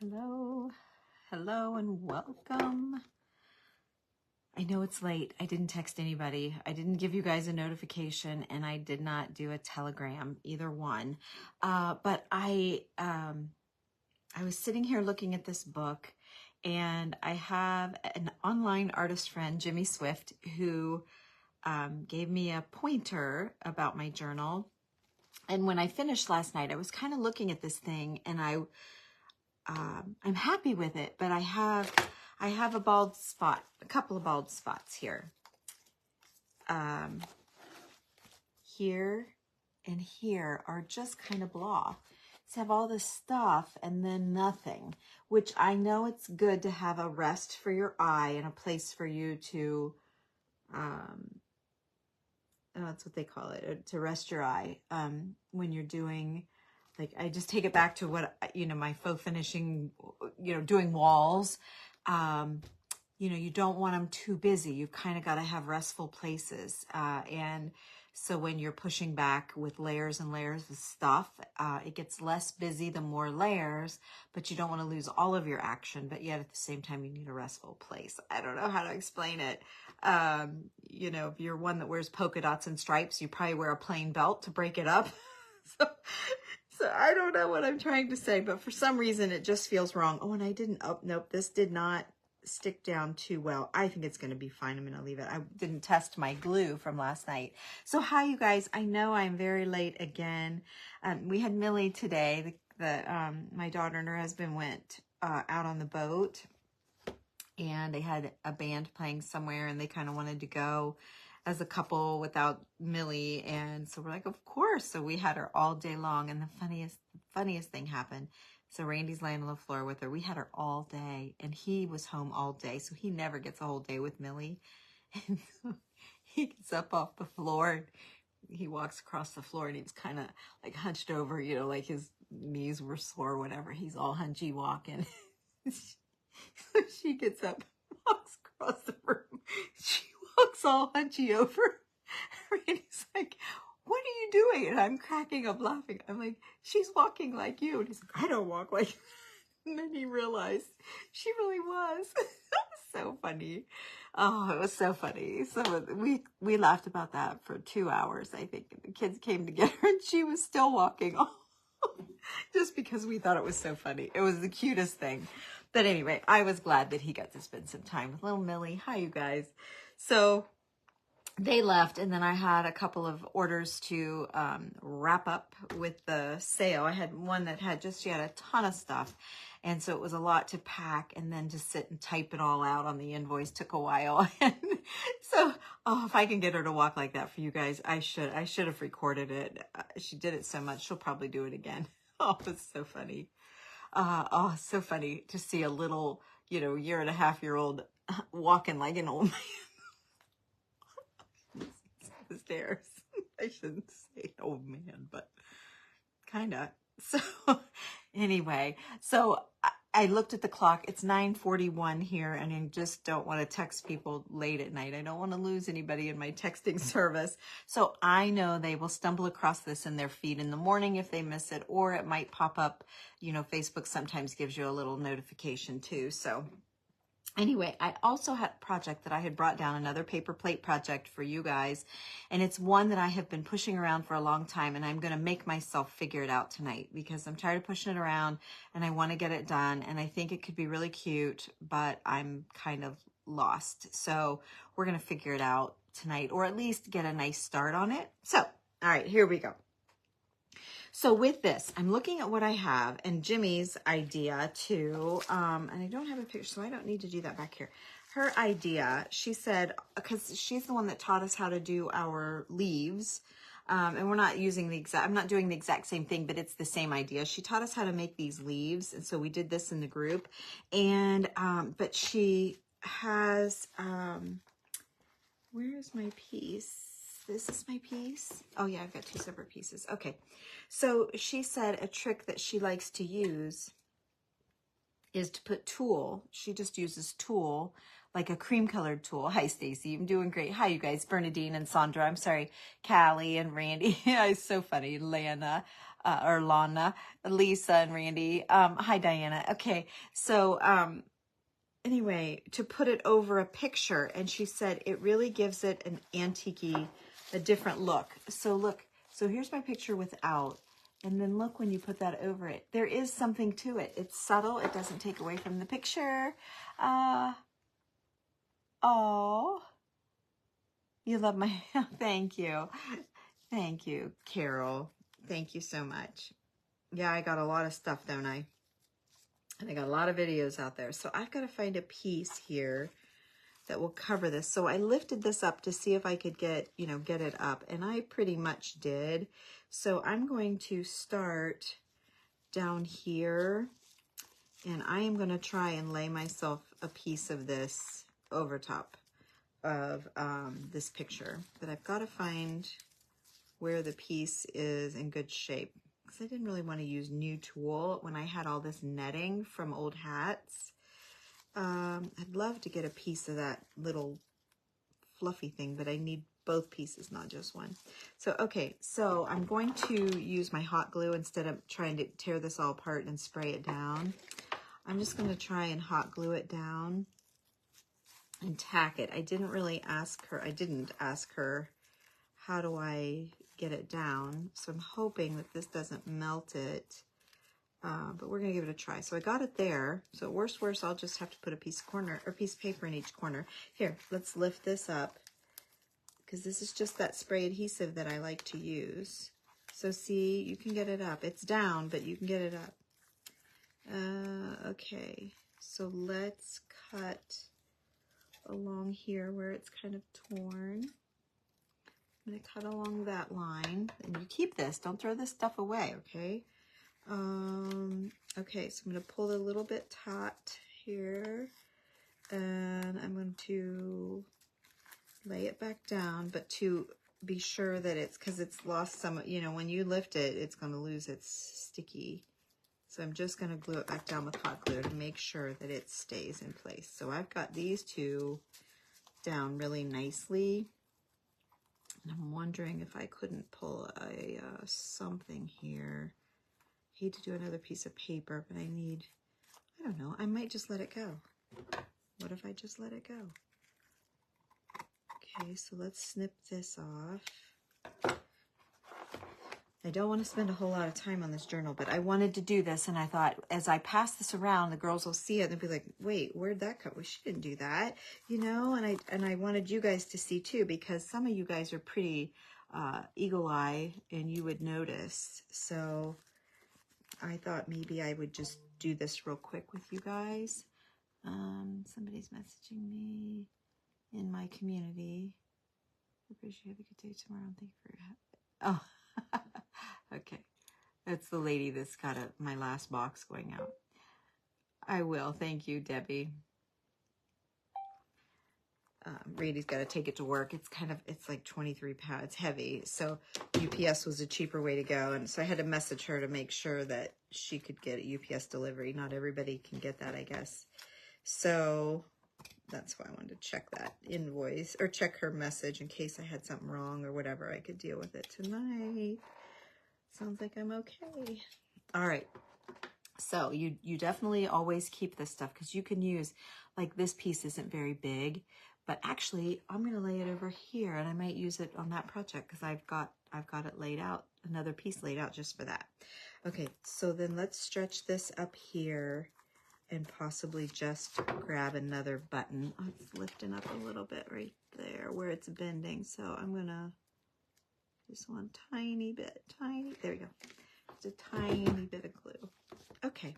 Hello, hello, and welcome. I know it's late. I didn't text anybody. I didn't give you guys a notification, and I did not do a telegram, either one. But I was sitting here looking at this book, and I have an online artist friend, Jimmy Swift, who gave me a pointer about my journal. And when I finished last night, I was kind of looking at this thing, and I'm happy with it, but I have a bald spot, a couple of bald spots here. Here and here are just kind of blah. So have all this stuff and then nothing, which I know it's good to have a rest for your eye and a place for you to, that's what they call it, to rest your eye when you're doing, like, I just take it back to what, my faux finishing, doing walls. You don't want them too busy. You've kind of got to have restful places. And so when you're pushing back with layers and layers of stuff, it gets less busy the more layers, but you don't want to lose all of your action, but yet at the same time, you need a restful place. I don't know how to explain it. If you're one that wears polka dots and stripes, you probably wear a plain belt to break it up. So I don't know what I'm trying to say, but for some reason it just feels wrong. Oh, and I didn't, nope, this did not stick down too well. I think it's going to be fine. I'm going to leave it. I didn't test my glue from last night. So hi, you guys. I know I'm very late again. We had Millie today. My daughter and her husband went out on the boat, and they had a band playing somewhere, and they kind of wanted to go as a couple without Millie. And so we're like, of course. So we had her all day long. And the funniest thing happened. So Randy's laying on the floor with her. We had her all day, and he was home all day. So he never gets a whole day with Millie. And so he gets up off the floor, and he walks across the floor, and he was kind of like hunched over, like his knees were sore or whatever. He's all hunchy walking. So she gets up, walks across the room. She walks all hunchy over. Randy's like, what are you doing? And I'm cracking up laughing. I'm like, she's walking like you. And he's like, I don't walk like you. And then he realized she really was. That was so funny. Oh, it was so funny. So we laughed about that for 2 hours, I think. The kids came together, and she was still walking. Just because we thought it was so funny. It was the cutest thing. But anyway, I was glad that he got to spend some time with little Millie. Hi, you guys. So they left, and then I had a couple of orders to wrap up with the sale. I had one that had she had a ton of stuff, and so it was a lot to pack, and then to sit and type it all out on the invoice took a while. And so, if I can get her to walk like that for you guys, I should have recorded it. She did it so much, she'll probably do it again. Oh, it's so funny. So funny to see a little, 1.5-year-old walking like an old man. The stairs. I shouldn't say old man, but kind of. So anyway, I looked at the clock. It's 9:41 here, and I just don't want to text people late at night. I don't want to lose anybody in my texting service. So I know they will stumble across this in their feed in the morning if they miss it, or it might pop up. Facebook sometimes gives you a little notification too. So anyway, I also had a project that I had brought down, another paper plate project for you guys. And it's one that I have been pushing around for a long time, and I'm going to make myself figure it out tonight because I'm tired of pushing it around and I want to get it done. And I think it could be really cute, but I'm kind of lost. So we're going to figure it out tonight, or at least get a nice start on it. So, all right, here we go. So with this, I'm looking at what I have, and Jimmy's idea too, and I don't have a picture, so I don't need to do that back here. Her idea, she said, because she's the one that taught us how to do our leaves, and we're not using I'm not doing the exact same thing, but it's the same idea. She taught us how to make these leaves, and so we did this in the group, and, but she has, where's my piece? This is my piece. Oh yeah, I've got 2 separate pieces. Okay. So she said a trick that she likes to use is to put tulle. She just uses tulle, like a cream colored tulle. Hi, Stacy. I'm doing great. Hi, you guys. Bernadine and Sandra. I'm sorry. Callie and Randy. Yeah, it's so funny. Lana. or Lana, Lisa and Randy. Hi, Diana. Okay. So, anyway, to put it over a picture, and she said it really gives it an antique-y, a different look. So look, so here's my picture without, and then look when you put that over it. There is something to it. It's subtle. It doesn't take away from the picture. Oh, you love my, thank you. Thank you, Carol. Thank you so much. Yeah, I got a lot of stuff, don't I? And I got a lot of videos out there. So I've got to find a piece here that will cover this. So I lifted this up to see if I could get, you know, get it up. And I pretty much did. So I'm going to start down here. And I am going to try and lay myself a piece of this over top of this picture. But I've got to find where the piece is in good shape. Because I didn't really want to use new tulle when I had all this netting from old hats. I'd love to get a piece of that little fluffy thing, but I need both pieces, not just one. So, okay, so I'm going to use my hot glue instead of trying to tear this all apart and spray it down. I'm just going to try and hot glue it down and tack it. I didn't ask her how do I get it down. So I'm hoping that this doesn't melt it. But we're going to give it a try. So I got it there. So worst, I'll just have to put a piece of paper in each corner. Here, let's lift this up because this is just that spray adhesive that I like to use. So see, you can get it up. It's down, but you can get it up. Okay, so let's cut along here where it's kind of torn. I'm going to cut along that line. And you keep this. Don't throw this stuff away, okay? Okay, so I'm going to pull a little bit taut here, and I'm going to lay it back down, but to be sure that it's, because it's lost some, you know, when you lift it, it's going to lose its sticky. So I'm just going to glue it back down with hot glue to make sure that it stays in place. So I've got these two down really nicely. And I'm wondering if I couldn't pull a something here. Hate to do another piece of paper, but I don't know, I might just let it go. What if I just let it go? Okay, so let's snip this off. I don't want to spend a whole lot of time on this journal, but I wanted to do this, and I thought as I pass this around, the girls will see it and be like, wait, where'd that come? Well, she didn't do that, you know, and I wanted you guys to see too, because some of you guys are pretty eagle eye and you would notice. So I thought maybe I would just do this real quick with you guys. Somebody's messaging me in my community. I appreciate have a good day tomorrow. Thank you for your help. Oh, okay. That's the lady that's got my last box going out. I will. Thank you, Debbie. Randy's got to take it to work. It's like 23 pounds. It's heavy. So UPS was a cheaper way to go. And so I had to message her to make sure that she could get a UPS delivery. Not everybody can get that, I guess. So that's why I wanted to check that invoice or check her message in case I had something wrong or whatever. I could deal with it tonight. Sounds like I'm okay. All right. So you definitely always keep this stuff because you can use, like this piece isn't very big, but actually I'm going to lay it over here and I might use it on that project because I've got it laid out, another piece laid out just for that. Okay, so then let's stretch this up here and possibly just grab another button. Oh, it's lifting up a little bit right there where it's bending. So I'm going to, just one tiny bit, there we go. Just a tiny bit of glue. Okay.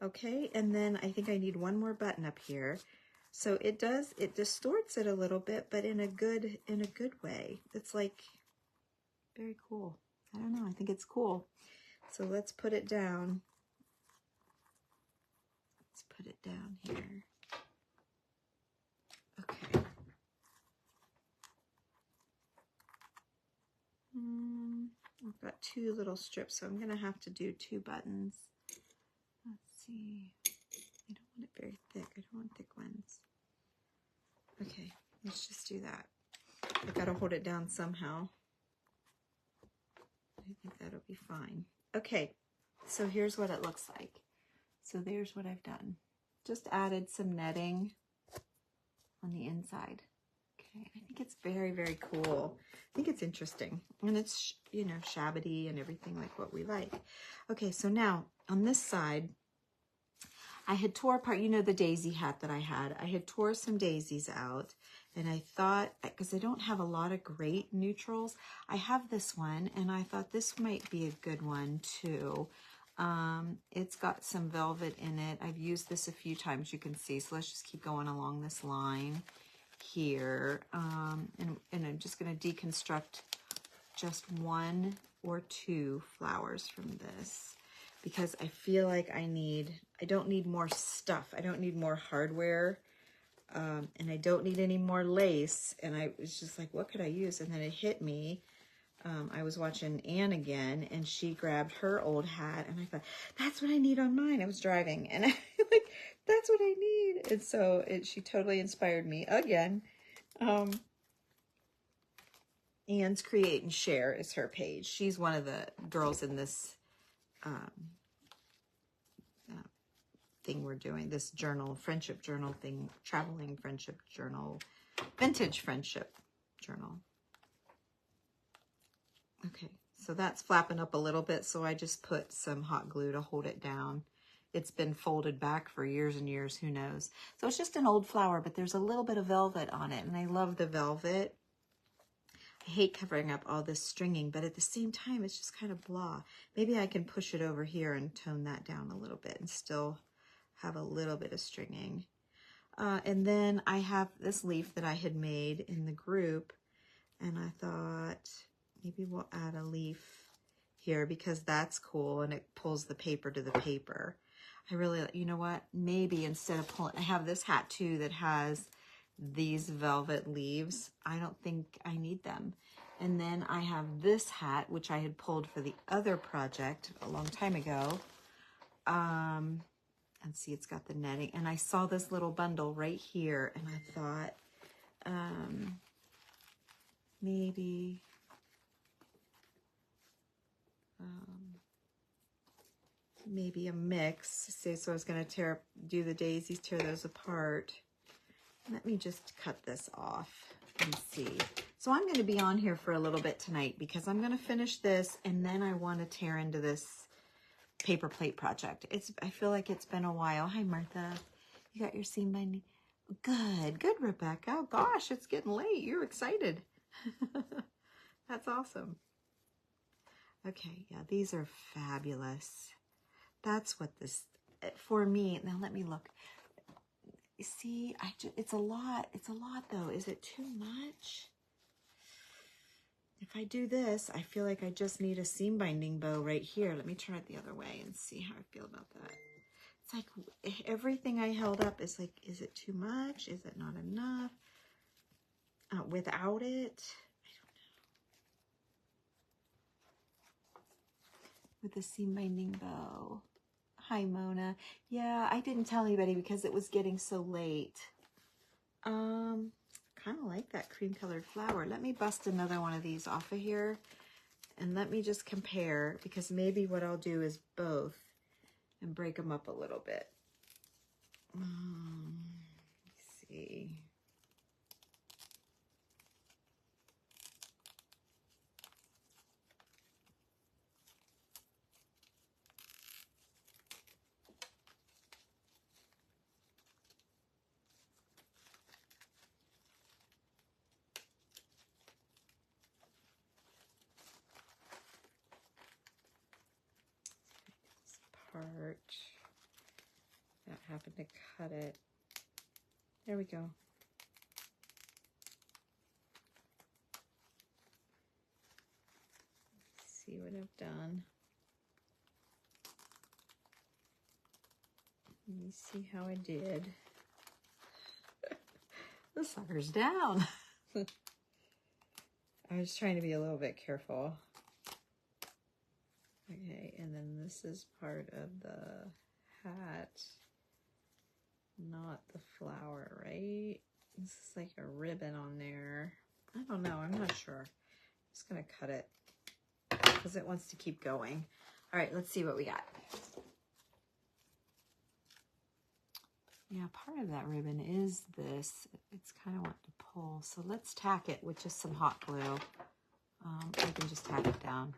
Okay, and then I think I need one more button up here. So it distorts it a little bit, but in a good way. It's like very cool. I don't know, I think it's cool. So let's put it down. Let's put it down here. Okay. I've got two little strips, so I'm going to have to do two buttons. Let's see. I don't want it very thick. I don't want thick ones. Okay, let's just do that. I've got to hold it down somehow. I think that'll be fine. Okay, so here's what it looks like. So there's what I've done. Just added some netting on the inside. Okay, I think it's very, very cool. I think it's interesting. And it's, you know, shabby and everything like what we like. Okay, so now on this side, I had tore apart, you know, the daisy hat that I had tore some daisies out, and I thought, because I don't have a lot of great neutrals, I have this one, and I thought this might be a good one too. It's got some velvet in it. I've used this a few times, you can see, so let's just keep going along this line here. And I'm just going to deconstruct just 1 or 2 flowers from this, because I feel like I don't need more stuff. I don't need more hardware, and I don't need any more lace. And I was just like, what could I use? And then it hit me. I was watching Anne again, and she grabbed her old hat, and I thought, that's what I need on mine. I was driving, and I like, that's what I need. And so she totally inspired me again. Anne's Create and Share is her page. She's one of the girls in this thing we're doing, this journal, friendship journal thing, traveling friendship journal, vintage friendship journal. Okay, so that's flapping up a little bit, so I just put some hot glue to hold it down. It's been folded back for years and years, who knows. So it's just an old flower, but there's a little bit of velvet on it, and I love the velvet. I hate covering up all this stringing, but at the same time, it's just kind of blah. Maybe I can push it over here and tone that down a little bit and still have a little bit of stringing. And then I have this leaf that I had made in the group, and I thought maybe we'll add a leaf here because that's cool and it pulls the paper to the paper. I really, you know what, maybe instead of pulling, I have this hat too that has these velvet leaves. I don't think I need them. And then I have this hat, which I had pulled for the other project a long time ago. And see, it's got the netting. And I saw this little bundle right here, and I thought, maybe, maybe a mix. See, so I was going to do the daisies, tear those apart. Let me just cut this off and see. So I'm going to be on here for a little bit tonight because I'm going to finish this, and then I want to tear into this paper plate project. I feel like it's been a while. Hi, Martha. You got your seam binding? Good, Rebecca. Oh, gosh, it's getting late. You're excited. That's awesome. Okay, yeah, these are fabulous. That's what this, for me, now let me look. See, it's a lot though. Is it too much? If I do this, I feel like I just need a seam binding bow right here. Let me turn it the other way and see how I feel about that. It's like everything I held up is like, is it too much? Is it not enough? Without it, I don't know. With the seam binding bow. Hi, Mona. Yeah, I didn't tell anybody because it was getting so late. Kind of like that cream colored flower. Let me bust another one of these off of here and let me just compare, because maybe what I'll do is both and break them up a little bit. Let's see. Part that happened to cut it. There we go. Let's see what I've done. Let me see how I did. The sucker's down. I was trying to be a little bit careful. Okay, and then this is part of the hat, not the flower, right? This is like a ribbon on there. I don't know, I'm not sure. I'm just gonna cut it because it wants to keep going. All right, let's see what we got. Yeah, part of that ribbon is this. It's kind of wanting to pull. So let's tack it with just some hot glue. I can just tack it down,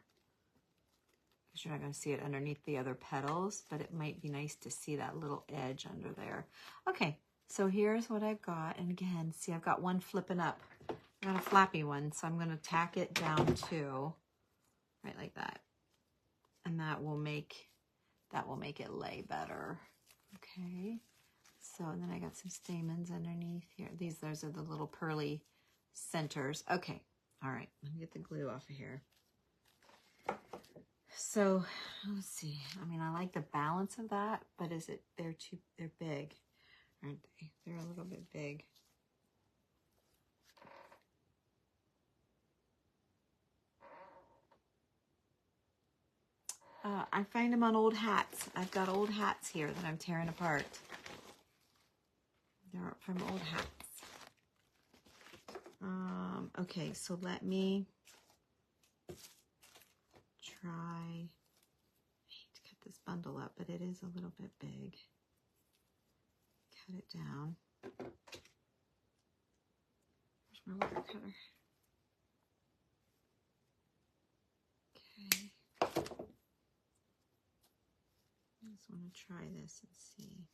because you're not going to see it underneath the other petals, but it might be nice to see that little edge under there. Okay, so here's what I've got. And again, see, I've got one flipping up. I got a flappy one, so I'm going to tack it down too, right like that. And that will make it lay better. Okay, so and then I got some stamens underneath here. Those are the little pearly centers. Okay, all right, let me get the glue off of here. So let's see. I mean, I like the balance of that, but they're big, aren't they? They're a little bit big. I find them on old hats. I've got old hats here that I'm tearing apart. They're from old hats. Okay, so let me try. I hate to cut this bundle up, but it is a little bit big. Cut it down. Where's my wire cutter? Okay. I just want to try this and see.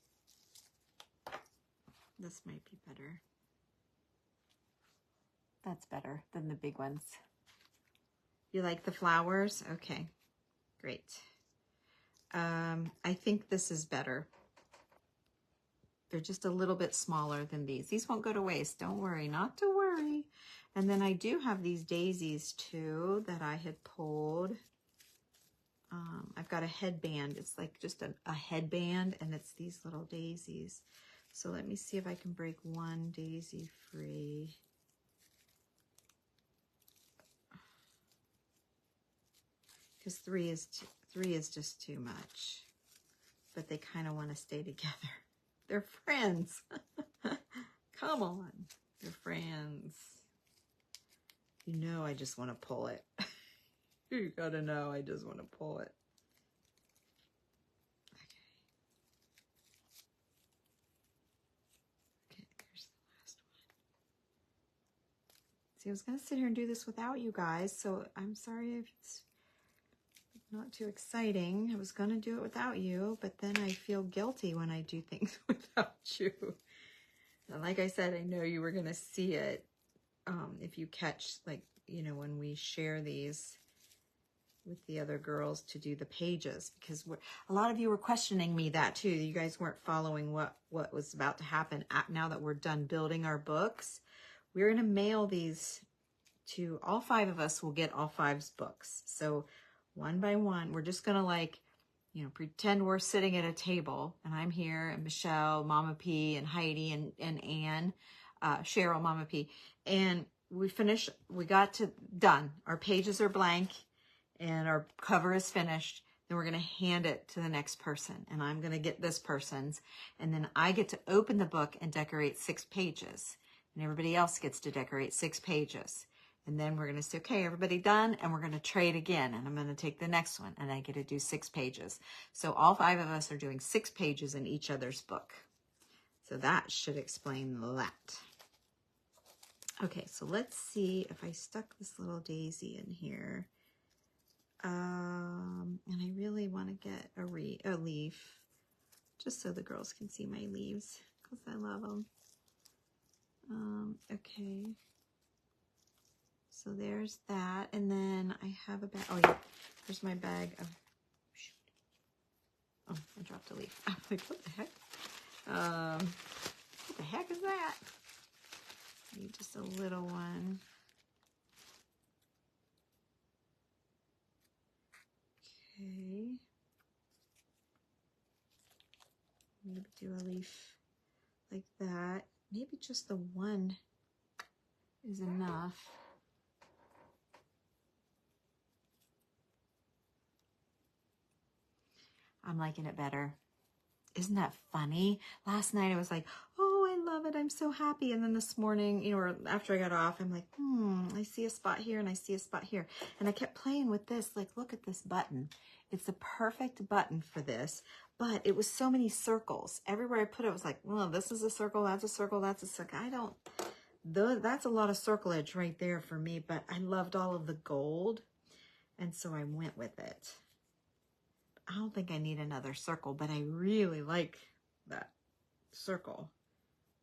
This might be better. That's better than the big ones. You like the flowers? Okay, great. I think this is better. They're just a little bit smaller than these. These won't go to waste. Don't worry, not to worry. And then I do have these daisies too that I had pulled. I've got a headband. It's like just a headband, and it's these little daisies. So let me see if I can break one daisy free. Because three is just too much. But they kind of want to stay together. They're friends. Come on. They're friends. You know I just want to pull it. You gotta know I just want to pull it. Okay, there's the last one. See, I was going to sit here and do this without you guys, so I'm sorry if it's not too exciting. I was going to do it without you, but then I feel guilty when I do things without you. And like I said, I know you were going to see it if you catch, like, you know, when we share these with the other girls to do the pages, because a lot of you were questioning me that too. You guys weren't following what was about to happen now that we're done building our books. We're going to mail these to all 5 of us. Will get all 5's books. So one by one, we're just going to, like, you know, pretend we're sitting at a table and I'm here and Michelle, Mama P, and Heidi and Anne, Cheryl, Mama P. And we got to done. Our pages are blank and our cover is finished. Then we're going to hand it to the next person, and I'm going to get this person's, and then I get to open the book and decorate 6 pages, and everybody else gets to decorate 6 pages. And then we're going to say, okay, everybody done, and we're going to trade again, and I'm going to take the next one, and I get to do 6 pages. So all 5 of us are doing 6 pages in each other's book. So that should explain that. Okay, so let's see if I stuck this little daisy in here. And I really want to get a leaf, just so the girls can see my leaves, because I love them. Okay. So there's that, and then I have a bag. Oh yeah, here's my bag of. Shoot. Oh, I dropped a leaf. I'm like, what the heck? What the heck is that? I need just a little one. Okay. Maybe do a leaf like that. Maybe just the one is enough. I'm liking it better. Isn't that funny? Last night I was like, oh, I love it. I'm so happy. And then this morning, you know, or after I got off, I'm like, I see a spot here and I see a spot here. And I kept playing with this, like, look at this button. It's the perfect button for this, but it was so many circles. Everywhere I put it was like, well, this is a circle, that's a circle, that's a circle. That's a lot of circle edge right there for me, but I loved all of the gold, and so I went with it. I don't think I need another circle, but I really like that circle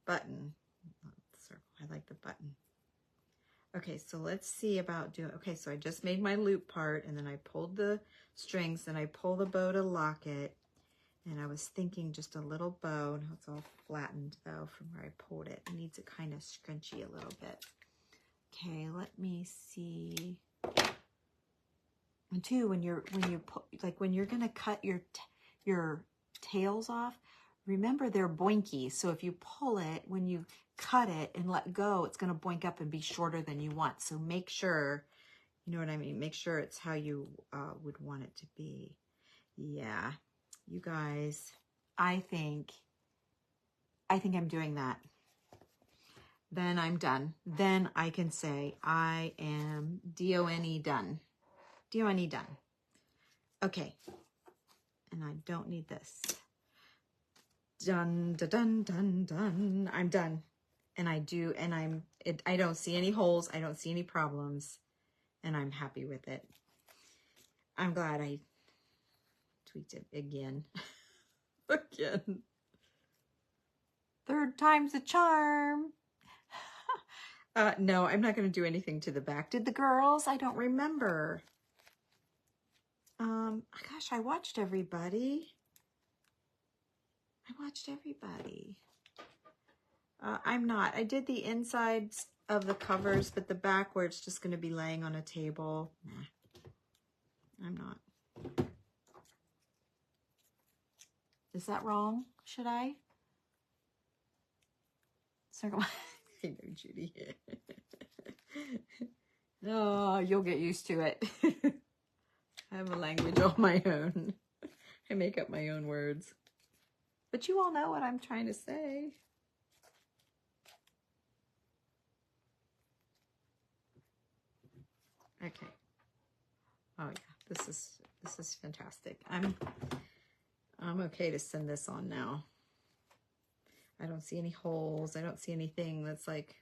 button. Circle. I like the button. Okay, so let's see about doing, okay, so I just made my loop part, and then I pulled the strings, and I pull the bow to lock it, and I was thinking just a little bow. Now it's all flattened though from where I pulled it. It needs it kind of scrunchy a little bit. Okay, let me see. And too, when you're gonna cut your tails off, remember they're boinky. So if you pull it, when you cut it and let go, it's gonna boink up and be shorter than you want. So make sure, you know what I mean? Make sure it's how you would want it to be. Yeah, you guys, I think I'm doing that. Then I'm done. Then I can say I am D-O-N-E done. D-O-N-E done. Okay. And I don't need this. Done, dun, dun, dun, done. I'm done. And I don't see any holes. I don't see any problems. And I'm happy with it. I'm glad I tweaked it again. Again. Third time's a charm. No, I'm not going to do anything to the back. Did the girls? I don't remember. Gosh, I watched everybody. I'm not. I did the insides of the covers, but the back where it's just going to be laying on a table. Nah, I'm not. Is that wrong? Should I? Circle. I know, Judy. Oh, you'll get used to it. I have a language all my own. I make up my own words. But you all know what I'm trying to say. Okay. Oh yeah, this is fantastic. I'm okay to send this on now. I don't see any holes. I don't see anything that's like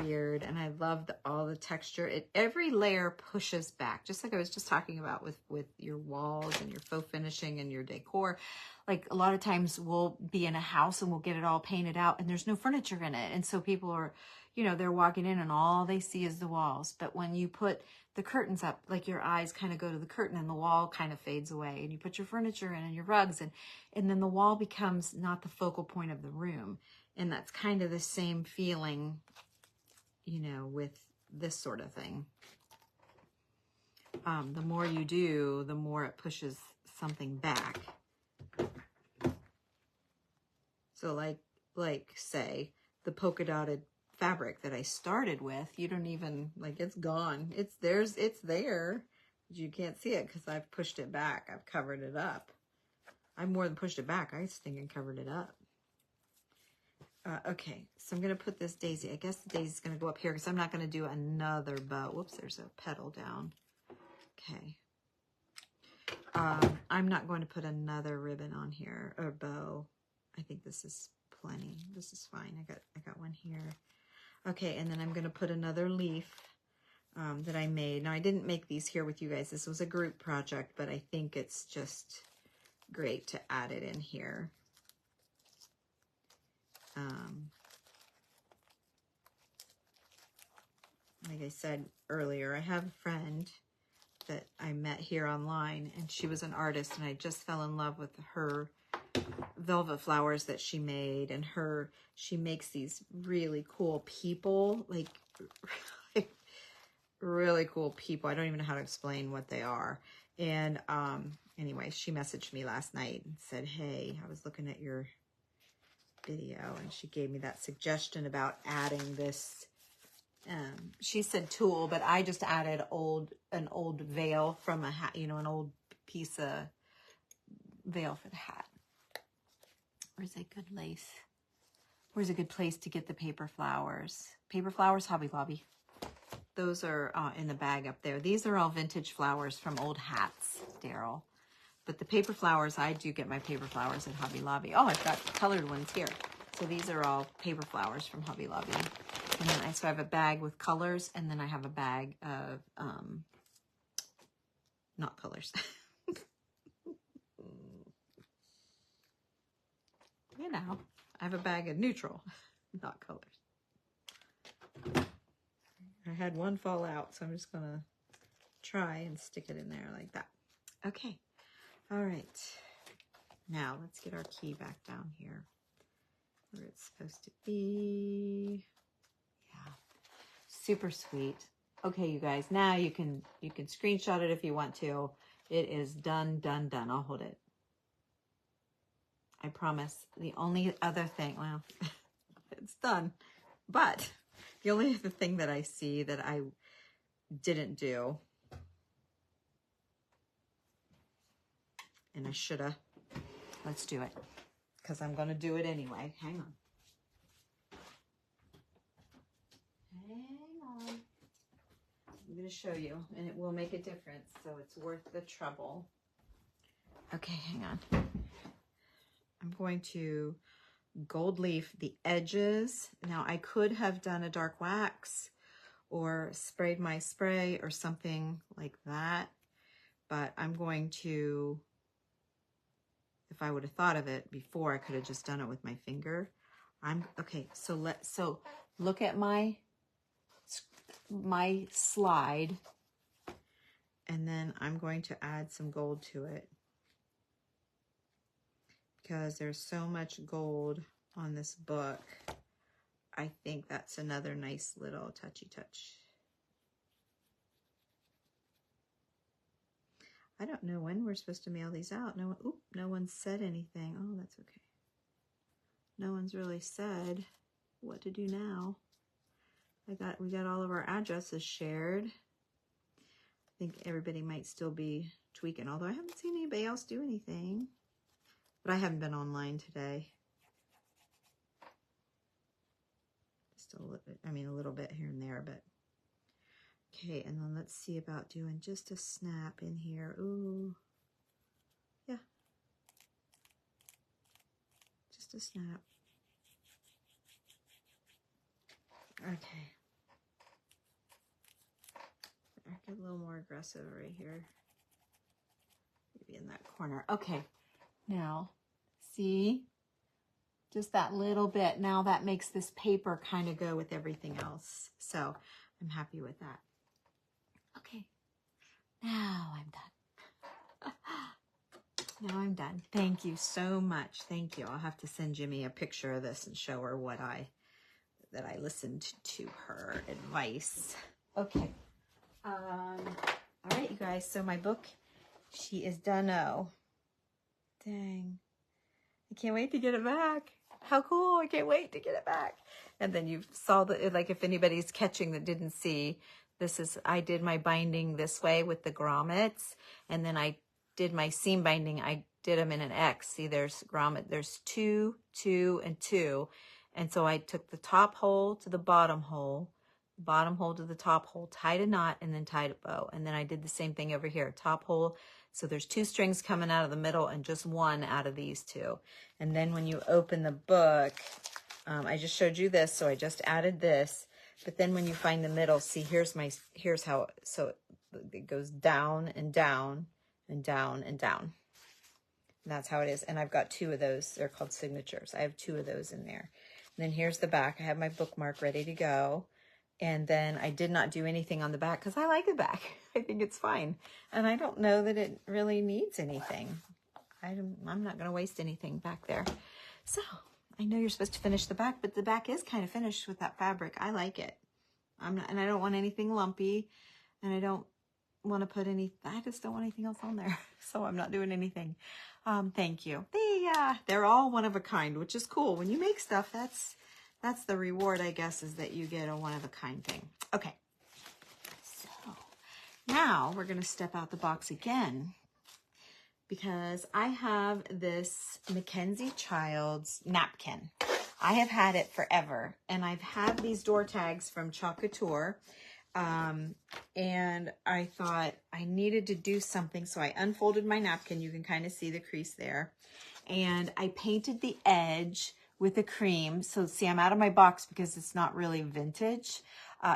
weird, and I love all the texture. Every layer pushes back, just like I was just talking about with your walls and your faux finishing and your decor. Like a lot of times we'll be in a house and we'll get it all painted out and there's no furniture in it, and so people are, you know, they're walking in and all they see is the walls. But when you put the curtains up, like your eyes kind of go to the curtain and the wall kind of fades away, and you put your furniture in and your rugs, and then the wall becomes not the focal point of the room. And that's kind of the same feeling, you know, with this sort of thing. The more you do, the more it pushes something back. So like say the polka dotted fabric that I started with, you don't even, like, it's gone. It's there. But you can't see it because I've pushed it back. I've covered it up. I've more than pushed it back. I just think I covered it up. Okay, so I'm going to put this daisy. I guess the daisy's going to go up here because I'm not going to do another bow. Whoops, there's a petal down. Okay. I'm not going to put another ribbon on here, or bow. I think this is plenty. This is fine. I got one here. Okay, and then I'm going to put another leaf that I made. Now, I didn't make these here with you guys. This was a group project, but I think it's just great to add it in here. Like I said earlier, I have a friend that I met here online, and she was an artist, and I just fell in love with her velvet flowers that she made. And she makes these really cool people, like really cool people. I don't even know how to explain what they are. And anyway, she messaged me last night and said, hey, I was looking at your video, and she gave me that suggestion about adding this. She said tulle, but I just added an old veil from a hat, you know, an old piece of veil for the hat. Where's a good lace? Where's a good place to get the paper flowers? Paper flowers, Hobby Lobby. those are in the bag up there. These are all vintage flowers from old hats, Daryl. But the paper flowers, I do get my paper flowers at Hobby Lobby. Oh, I've got colored ones here. So these are all paper flowers from Hobby Lobby. And then so I have a bag with colors, and then I have a bag of not colors. You know, I have a bag of neutral, not colors. I had one fall out, so I'm just gonna try and stick it in there like that. Okay, all right. Now let's get our key back down here where it's supposed to be. Yeah, super sweet. Okay, you guys, now you can screenshot it if you want to. It is done, done, done. I'll hold it. I promise. The only other thing, well, it's done, but the only other thing that I see that I didn't do, and I shoulda, let's do it, because I'm going to do it anyway. Hang on. Hang on. I'm going to show you, and it will make a difference, so it's worth the trouble. Okay, hang on. I'm going to gold leaf the edges. Now I could have done a dark wax or sprayed my spray or something like that, but I'm going to, if I would have thought of it before, I could have just done it with my finger. Okay, so look at my slide, and then I'm going to add some gold to it, because there's so much gold on this book. I think that's another nice little touchy touch. I don't know when we're supposed to mail these out. No one said anything. Oh, that's okay. No one's really said what to do now. We got all of our addresses shared. I think everybody might still be tweaking, although I haven't seen anybody else do anything. But I haven't been online today. Just a little bit, a little bit here and there, but okay. And then let's see about doing just a snap in here. Ooh, yeah, just a snap. Okay, I get a little more aggressive right here, maybe in that corner. Okay, now see, just that little bit. Now that makes this paper kind of go with everything else. So I'm happy with that. Okay, now I'm done. Now I'm done. Thank you so much. Thank you. I'll have to send Jimmy a picture of this and show her that I listened to her advice. Okay. All right, you guys. So my book, she is done-o. Dang. I can't wait to get it back. How cool. I can't wait to get it back. And then you saw like if anybody's catching that didn't see, I did my binding this way with the grommets, and then I did my seam binding. I did them in an X. See, there's grommet. There's 2, 2, and 2. And so I took the top hole to the bottom hole to the top hole, tied a knot, and then tied a bow. And then I did the same thing over here, top hole. So there's 2 strings coming out of the middle and just 1 out of these 2. And then when you open the book, I just showed you this, so I just added this. But then when you find the middle, see, here's how, so it goes down and down and down and down. And that's how it is. And I've got 2 of those. They're called signatures. I have 2 of those in there. And then here's the back. I have my bookmark ready to go. And then I did not do anything on the back because I like the back. I think it's fine. And I don't know that it really needs anything. I'm not going to waste anything back there. So I know you're supposed to finish the back, but the back is kind of finished with that fabric. I like it. And I don't want anything lumpy, and I don't want to put I just don't want anything else on there. So I'm not doing anything. Thank you. They're all one of a kind, which is cool. When you make stuff, that's the reward, I guess, is that you get a one-of-a-kind thing. Okay, so now we're going to step out the box again, because I have this Mackenzie Childs napkin. I have had it forever, and I've had these door tags from Chalk Couture. And I thought I needed to do something. So I unfolded my napkin. You can kind of see the crease there. And I painted the edge with the cream. So see, I'm out of my box because it's not really vintage.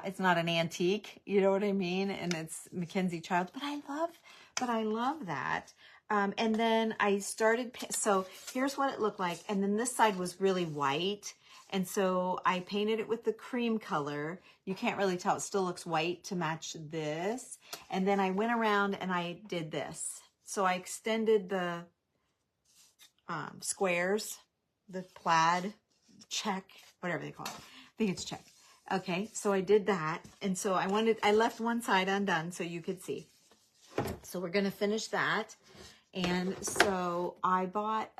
It's not an antique, you know what I mean? And it's Mackenzie Child, but I love that. And then I started, so here's what it looked like. And then this side was really white. And so I painted it with the cream color. You can't really tell, it still looks white to match this. And then I went around and I did this. So I extended the squares, the plaid, check, whatever they call it. I think it's check. Okay, so I did that. And so I left one side undone so you could see. So we're gonna finish that. And so I bought,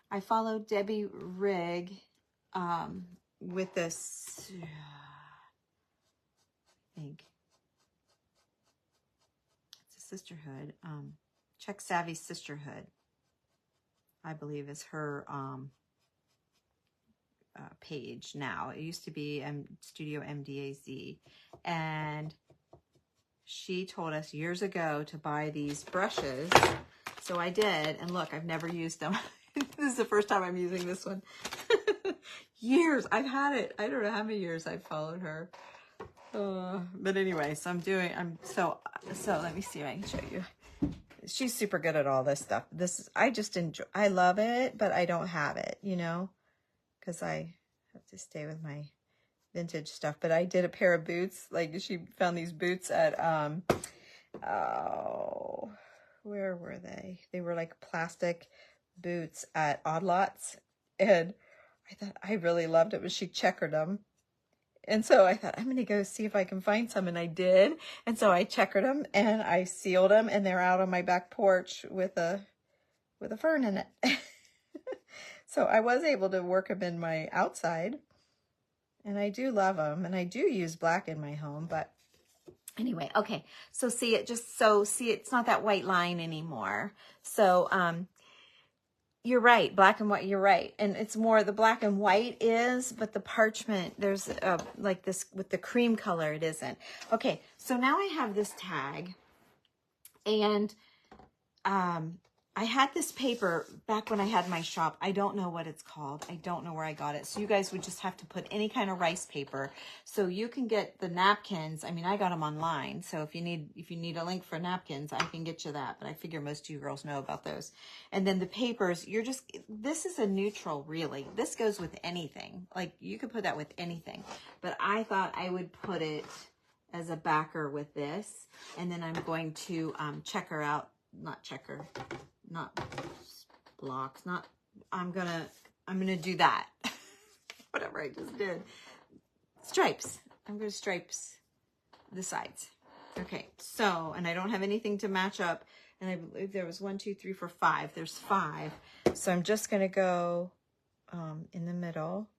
I followed Debbie Rigg with this, I think it's a sisterhood, Check Savvy Sisterhood, I believe is her page now. It used to be Studio MDAZ. And she told us years ago to buy these brushes. So I did. And look, I've never used them. This is the first time I'm using this one. Years. I've had it. I don't know how many years I've followed her. But anyway, so so let me see if I can show you. She's super good at all this stuff. I just enjoy, I love it, but I don't have it, you know, because I have to stay with my vintage stuff. But I did a pair of boots. Like she found these boots at, oh, where were they? They were like plastic boots at Odd Lots. And I thought I really loved it, but she checkered them. And so I thought, I'm going to go see if I can find some. And I did. And so I checkered them and I sealed them. And they're out on my back porch with a fern in it. So I was able to work them in my outside. And I do love them. And I do use black in my home. But anyway, okay. So see, it's not that white line anymore. So, you're right, black and white, you're right. And it's more, the black and white is, but the parchment, there's like this with the cream color, it isn't. Okay, so now I have this tag. And I had this paper back when I had my shop. I don't know what it's called. I don't know where I got it. So you guys would just have to put any kind of rice paper. So you can get the napkins. I mean, I got them online. So if you need a link for napkins, I can get you that. But I figure most of you girls know about those. And then the papers, this is a neutral, really. This goes with anything. Like you could put that with anything. But I thought I would put it as a backer with this. And then I'm going to checker out, not blocks, I'm gonna do that. Whatever I just did. Stripes. I'm gonna stripes the sides. Okay, so, and I don't have anything to match up. And I believe there was 1, 2, 3, 4, 5. There's 5. So I'm just gonna go in the middle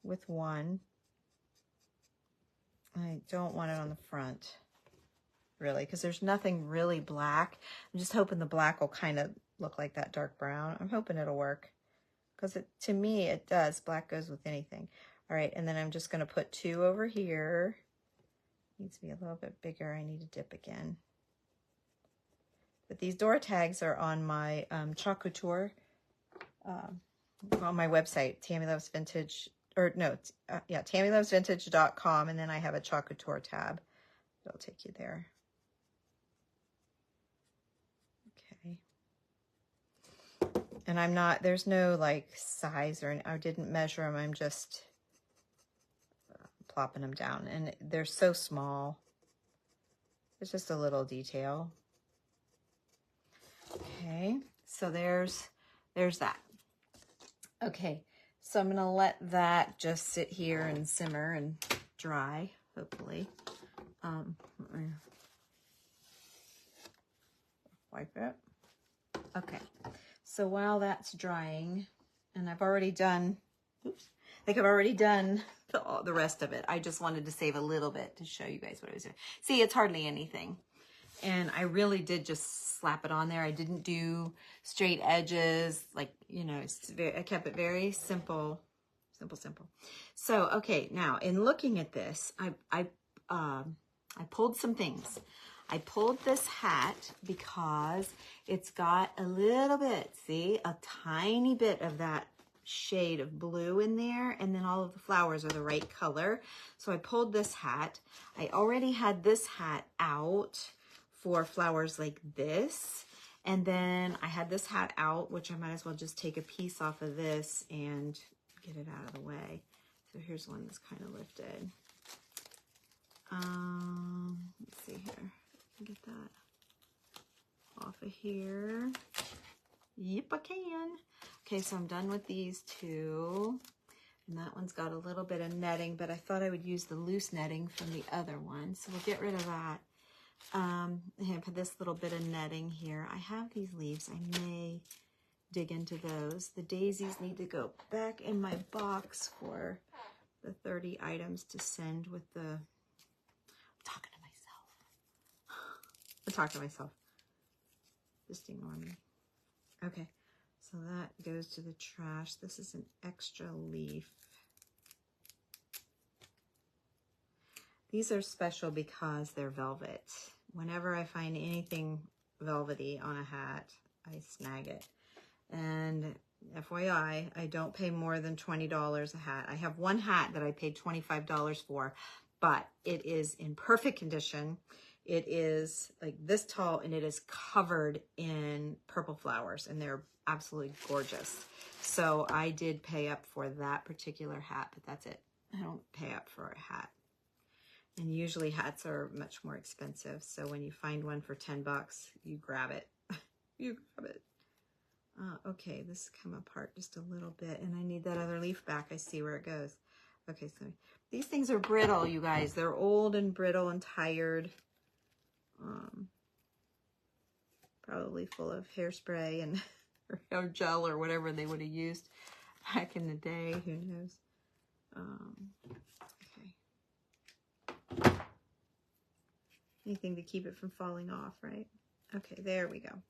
with 1. I don't want it on the front, really, because there's nothing really black. I'm just hoping the black will kind of look like that dark brown. I'm hoping it'll work because to me it does. Black goes with anything. All right, and then I'm just going to put 2 over here. Needs to be a little bit bigger. I need to dip again. But these door tags are on my Chalk Couture, on my website, Tammy Loves Vintage, TammyLovesVintage.com, and then I have a Chalk Couture tab. That'll take you there. And there's no like size I didn't measure them. I'm just plopping them down and they're so small. It's just a little detail. Okay, so there's that. Okay, so I'm gonna let that just sit here and simmer and dry, hopefully. Wipe it. Okay. So while that's drying, and I've already done, I've already done the rest of it. I just wanted to save a little bit to show you guys what I was doing. See, it's hardly anything. And I really did just slap it on there. I didn't do straight edges. Like, you know, I kept it very simple, simple. So, okay, now in looking at this, I pulled some things. I pulled this hat because it's got a little bit, see, a tiny bit of that shade of blue in there, and then all of the flowers are the right color. So I pulled this hat. I already had this hat out for flowers like this, and then I had this hat out, which I might as well just take a piece off of this and get it out of the way. So here's one that's kind of lifted. Let's see here. Get that off of here. Yep, I can. Okay, so I'm done with these two. And that one's got a little bit of netting, but I thought I would use the loose netting from the other one. So we'll get rid of that. I put this little bit of netting here. I have these leaves. I may dig into those. The daisies need to go back in my box for the 30 items to send with the... I'm talking to myself. Just ignore me. Okay, so that goes to the trash. This is an extra leaf. These are special because they're velvet. Whenever I find anything velvety on a hat, I snag it. And FYI, I don't pay more than $20 a hat. I have one hat that I paid $25 for, but it is in perfect condition. It is like this tall, and it is covered in purple flowers, and they're absolutely gorgeous. So I did pay up for that particular hat, but that's it. I don't pay up for a hat. And usually hats are much more expensive. So when you find one for 10 bucks, you grab it. You grab it. Okay, this come apart just a little bit, and I need that other leaf back. I see where it goes. Okay, so these things are brittle, you guys. They're old and brittle and tired. Probably full of hairspray and or gel or whatever they would have used back in the day. Who knows? Okay. Anything to keep it from falling off, right? Okay, there we go.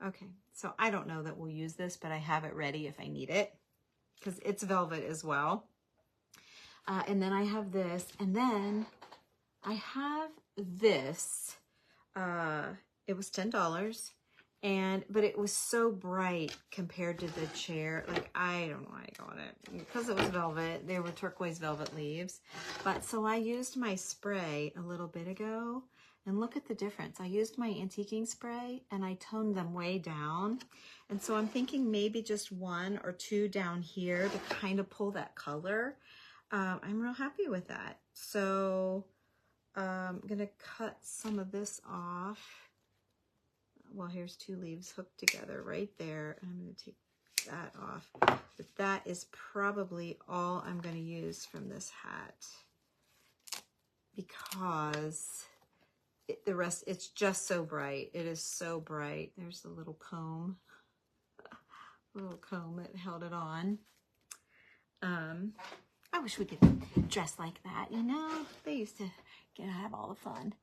Okay, so I don't know that we'll use this, but I have it ready if I need it because it's velvet as well. And then I have this, and then I have this. It was $10, but it was so bright compared to the chair. Like, I don't know why I got it. Because it was velvet. They were turquoise velvet leaves. But so I used my spray a little bit ago, and look at the difference. I used my antiquing spray, and I toned them way down. And so I'm thinking maybe just one or two down here to kind of pull that color. I'm real happy with that. So I'm going to cut some of this off. Well, here's two leaves hooked together right there. I'm going to take that off. But that is probably all I'm going to use from this hat because the rest, it's just so bright. It is so bright. There's the little comb. Little comb that held it on. I wish we could dress like that, you know? They used to have all the fun.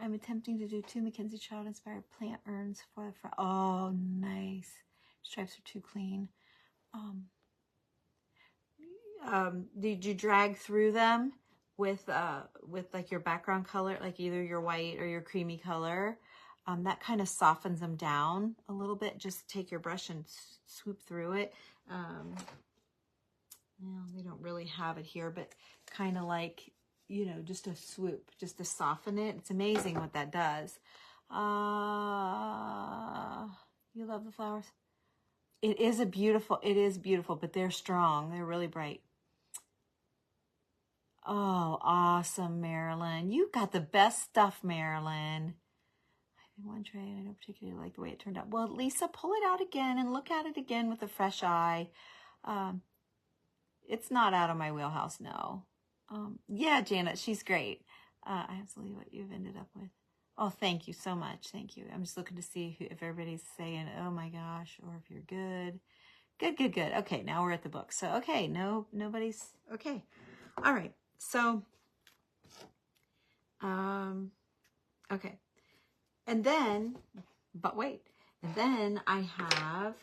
I'm attempting to do 2 Mackenzie Child inspired plant urns for the front. Oh, nice. Stripes are too clean. Did you drag through them with like your background color, like either your white or your creamy color? That kind of softens them down a little bit. Just take your brush and swoop through it. Well, they don't really have it here, but kind of like, you know, just a swoop, just to soften it. It's amazing what that does. You love the flowers? It is beautiful, but they're strong. They're really bright. Oh, awesome, Marilyn. You got the best stuff, Marilyn. I have one tray, and I don't particularly like the way it turned out. Well, Lisa, pull it out again and look at it again with a fresh eye. It's not out of my wheelhouse, no. Yeah, Janet, she's great. I absolutely what you've ended up with. Oh, thank you so much. Thank you. I'm just looking to see if everybody's saying, oh my gosh, or if you're good. Good. Okay, now we're at the book. So, okay, nobody's, okay. All right, so, okay. And then, but wait, and then I have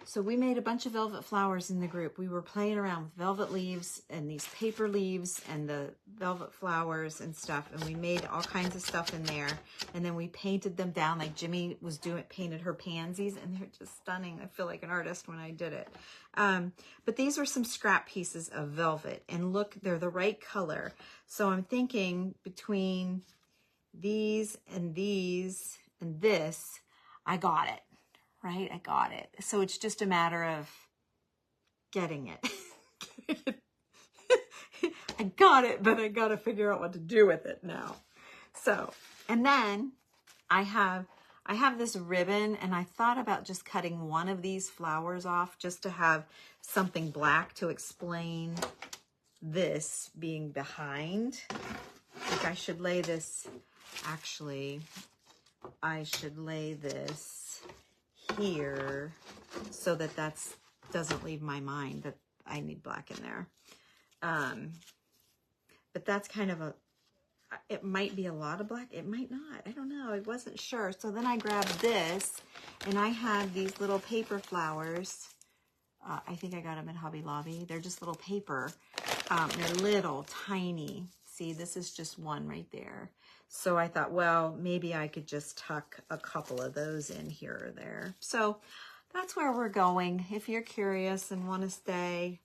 So we made a bunch of velvet flowers in the group. We were playing around with velvet leaves and these paper leaves and the velvet flowers and stuff. And we made all kinds of stuff in there. And then we painted them down like Jimmy was painted her pansies, and they're just stunning. I feel like an artist when I did it. But these were some scrap pieces of velvet, and look, they're the right color. So I'm thinking between these and this, I got it. Right? I got it. So it's just a matter of getting it. I got it, but I got to figure out what to do with it now. So, and then I have this ribbon, and I thought about just cutting one of these flowers off just to have something black to explain this being behind. I think I should lay this, actually, I should lay this here so that doesn't leave my mind that I need black in there. But that's kind of it might be a lot of black. It might not. I don't know. I wasn't sure. So then I grabbed this, and I have these little paper flowers. I think I got them at Hobby Lobby. They're just little paper. They're little, tiny. See, this is just one right there. So I thought, well, maybe I could just tuck a couple of those in here or there. So that's where we're going. If you're curious and want to stay,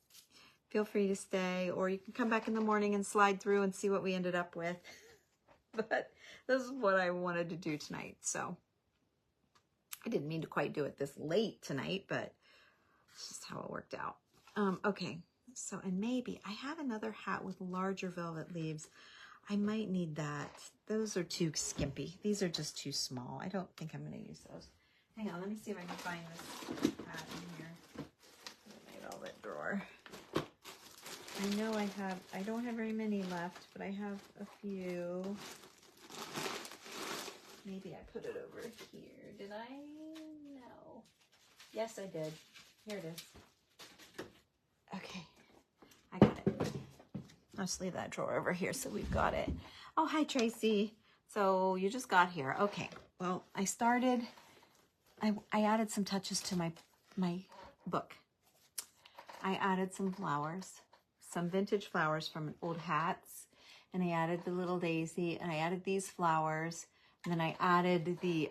feel free to stay, or you can come back in the morning and slide through and see what we ended up with. But this is what I wanted to do tonight. So I didn't mean to quite do it this late tonight, but it's just how it worked out. Okay. So, and maybe I have another hat with larger velvet leaves. I might need that. Those are too skimpy. These are just too small. I don't think I'm going to use those. Hang on, let me see if I can find this hat in here. My velvet drawer. I know I don't have very many left, but I have a few. Maybe I put it over here. Did I? No. Yes, I did. Here it is. Okay. I got it. I'll just leave that drawer over here so we've got it. Oh, hi, Tracy. So you just got here. Okay. Well, I added some touches to my book. I added some flowers, some vintage flowers from old hats, and I added the little daisy, and I added these flowers, and then I added the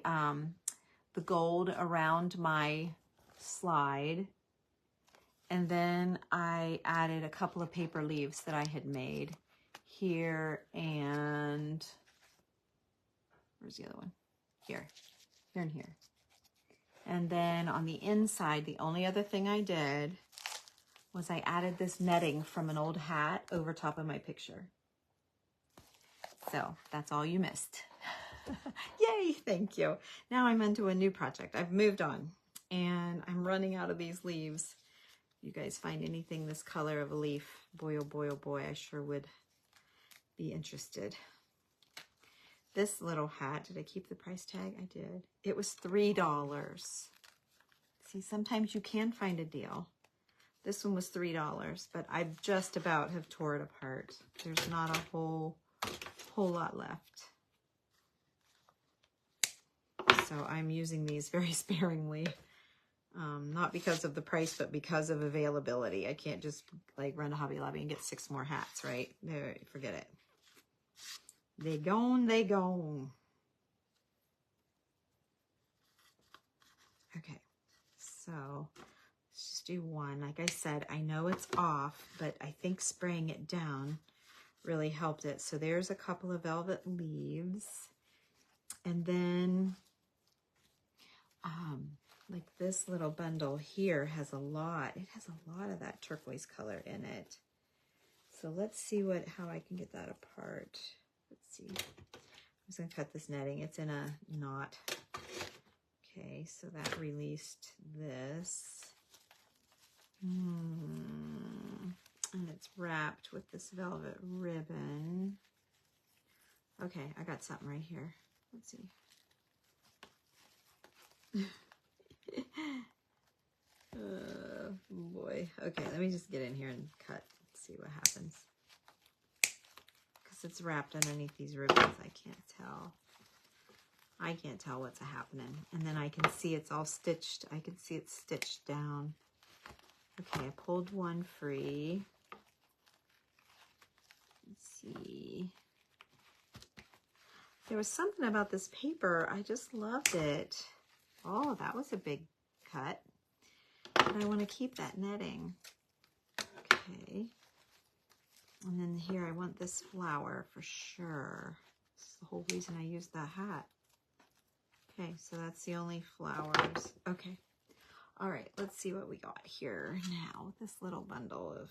gold around my slide. And then I added a couple of paper leaves that I had made here, and where's the other one? Here and here. And then on the inside, the only other thing I did was I added this netting from an old hat over top of my picture. So that's all you missed. Yay, thank you. Now I'm into a new project. I've moved on, and I'm running out of these leaves. You guys find anything this color of a leaf, boy, oh boy, oh boy, I sure would be interested. This little hat, did I keep the price tag? I did. It was $3. See, sometimes you can find a deal. This one was $3, but I just about have tore it apart. There's not a whole lot left. So I'm using these very sparingly. Not because of the price, but because of availability. I can't just like run to Hobby Lobby and get 6 more hats, right? No, forget it. They gone, they gone. Okay, so let's just do one. Like I said, I know it's off, but I think spraying it down really helped it. So there's a couple of velvet leaves. And then like this little bundle here has a lot. It has a lot of that turquoise color in it. So let's see how I can get that apart. Let's see. I'm just gonna cut this netting. It's in a knot. Okay, so that released this. And it's wrapped with this velvet ribbon. Okay, I got something right here. Let's see. Boy. Okay, let me just get in here and cut. See what happens. Because it's wrapped underneath these ribbons, I can't tell. I can't tell what's happening. And then I can see it's all stitched. I can see it's stitched down. Okay, I pulled one free. Let's see. There was something about this paper. I just loved it. Oh, that was a big cut. But I want to keep that netting. Okay. And then here I want this flower for sure. That's the whole reason I used that hat. Okay, so that's the only flowers. Okay. All right, let's see what we got here now with this little bundle of,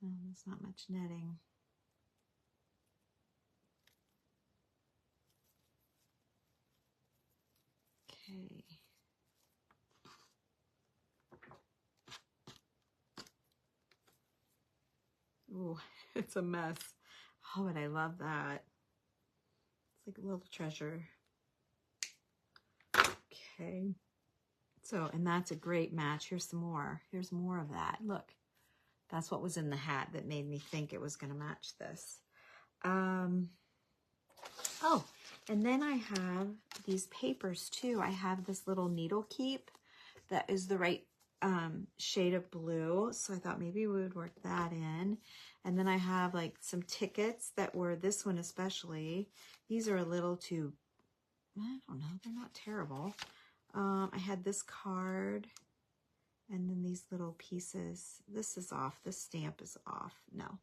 oh, there's not much netting. Okay. Ooh, it's a mess. Oh, but I love that. It's like a little treasure. Okay. So, and that's a great match. Here's some more. Here's more of that. Look, that's what was in the hat that made me think it was going to match this. Oh, and then I have these papers too. I have this little needle keep that is the right shade of blue. So I thought maybe we would work that in. And then I have like some tickets that were, this one especially. These are a little too, I don't know, they're not terrible. I had this card and then these little pieces. This is off. This stamp is off. No,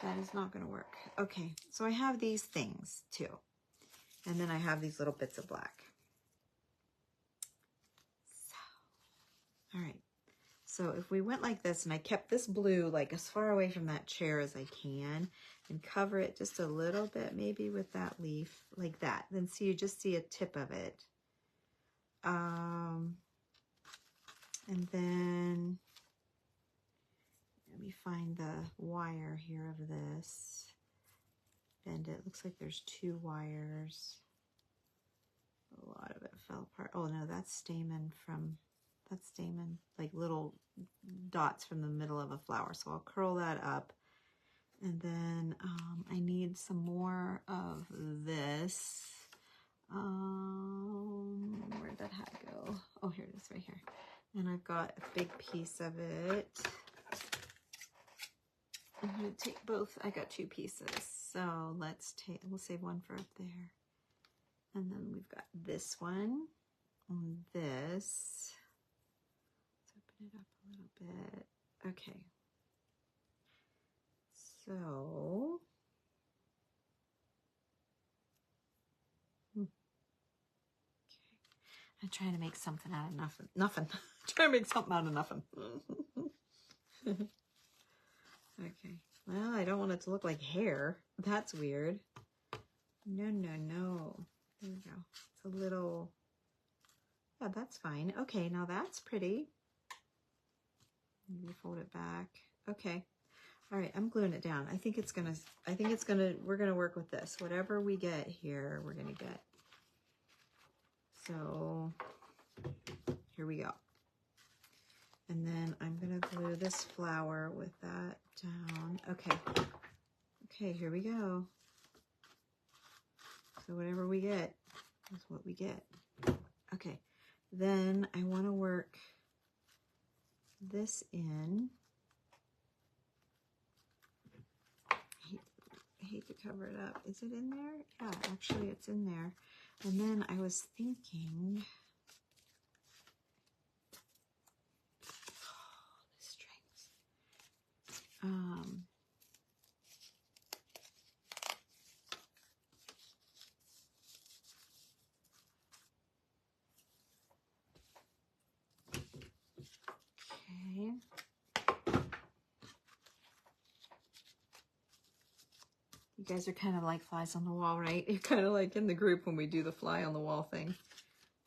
that is not going to work. Okay, so I have these things too. And then I have these little bits of black. So, all right. So if we went like this and I kept this blue like as far away from that chair as I can and cover it just a little bit, maybe with that leaf like that, then see, you just see a tip of it. And then let me find the wire here of this. Bend it. Looks like there's 2 wires. A lot of it fell apart. Oh no, that's stamen from, that's stamen, like little dots from the middle of a flower. So I'll curl that up. And then I need some more of this. Where'd that hat go? Oh, here it is, right here. And I've got a big piece of it. I'm going to take both. I got 2 pieces. So let's take, we'll save one for up there. And then we've got this one and this. Let's open it up a little bit. Okay. So, okay. I'm trying to make something out of nothing. Nothing. Trying to make something out of nothing. Okay. Well, I don't want it to look like hair. That's weird. No, no, no. There we go. It's a little, yeah, that's fine. Okay, now that's pretty. Maybe fold it back. Okay. All right, I'm gluing it down. I think it's gonna, we're gonna work with this. Whatever we get here, we're gonna get. So here we go. And then I'm gonna glue this flower with that down. Okay. Okay, here we go. So whatever we get is what we get. Okay, then I want to work this in. I hate to cover it up. Is it in there? Yeah, actually it's in there. And then I was thinking, oh, the strings. Okay. You guys are kind of like flies on the wall, right? You're kind of like in the group when we do the fly on the wall thing.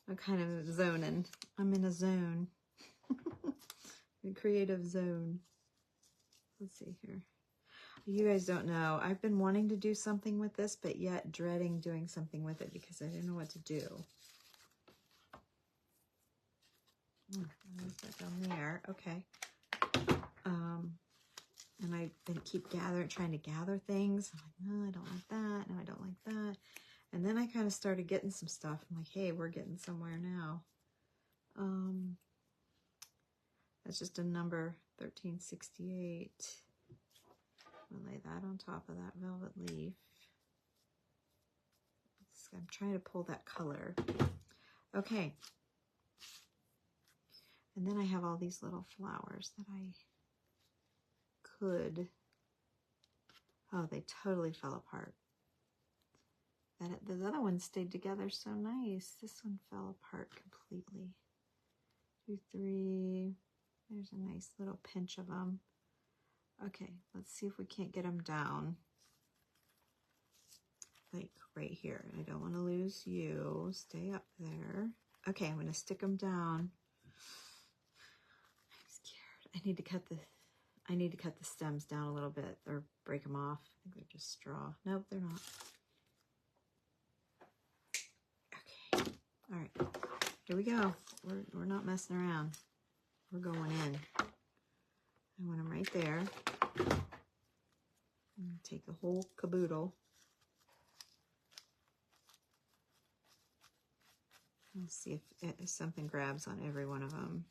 I'm kind of zoning. I'm in a zone. A creative zone. Let's see here. You guys don't know. I've been wanting to do something with this, but yet dreading doing something with it because I didn't know what to do. There's that down there. Okay. And I've been trying to gather things. I'm like, no, I don't like that. No, I don't like that. And then I kind of started getting some stuff. I'm like, hey, we're getting somewhere now. That's just a number, 1368. I'll lay that on top of that velvet leaf. I'm trying to pull that color. Okay. And then I have all these little flowers that I could, oh, they totally fell apart. The other one stayed together so nice. This one fell apart completely. 2, 3, there's a nice little pinch of them. Okay, let's see if we can't get them down. Like right here. I don't want to lose you. Stay up there. Okay, I'm going to stick them down. I'm scared. I need to cut the stems down a little bit or break them off. I think they're just straw. Nope, they're not. Okay. All right. Here we go. We're not messing around. We're going in. I want them right there. I'm going to take the whole caboodle. Let's see if something grabs on every one of them.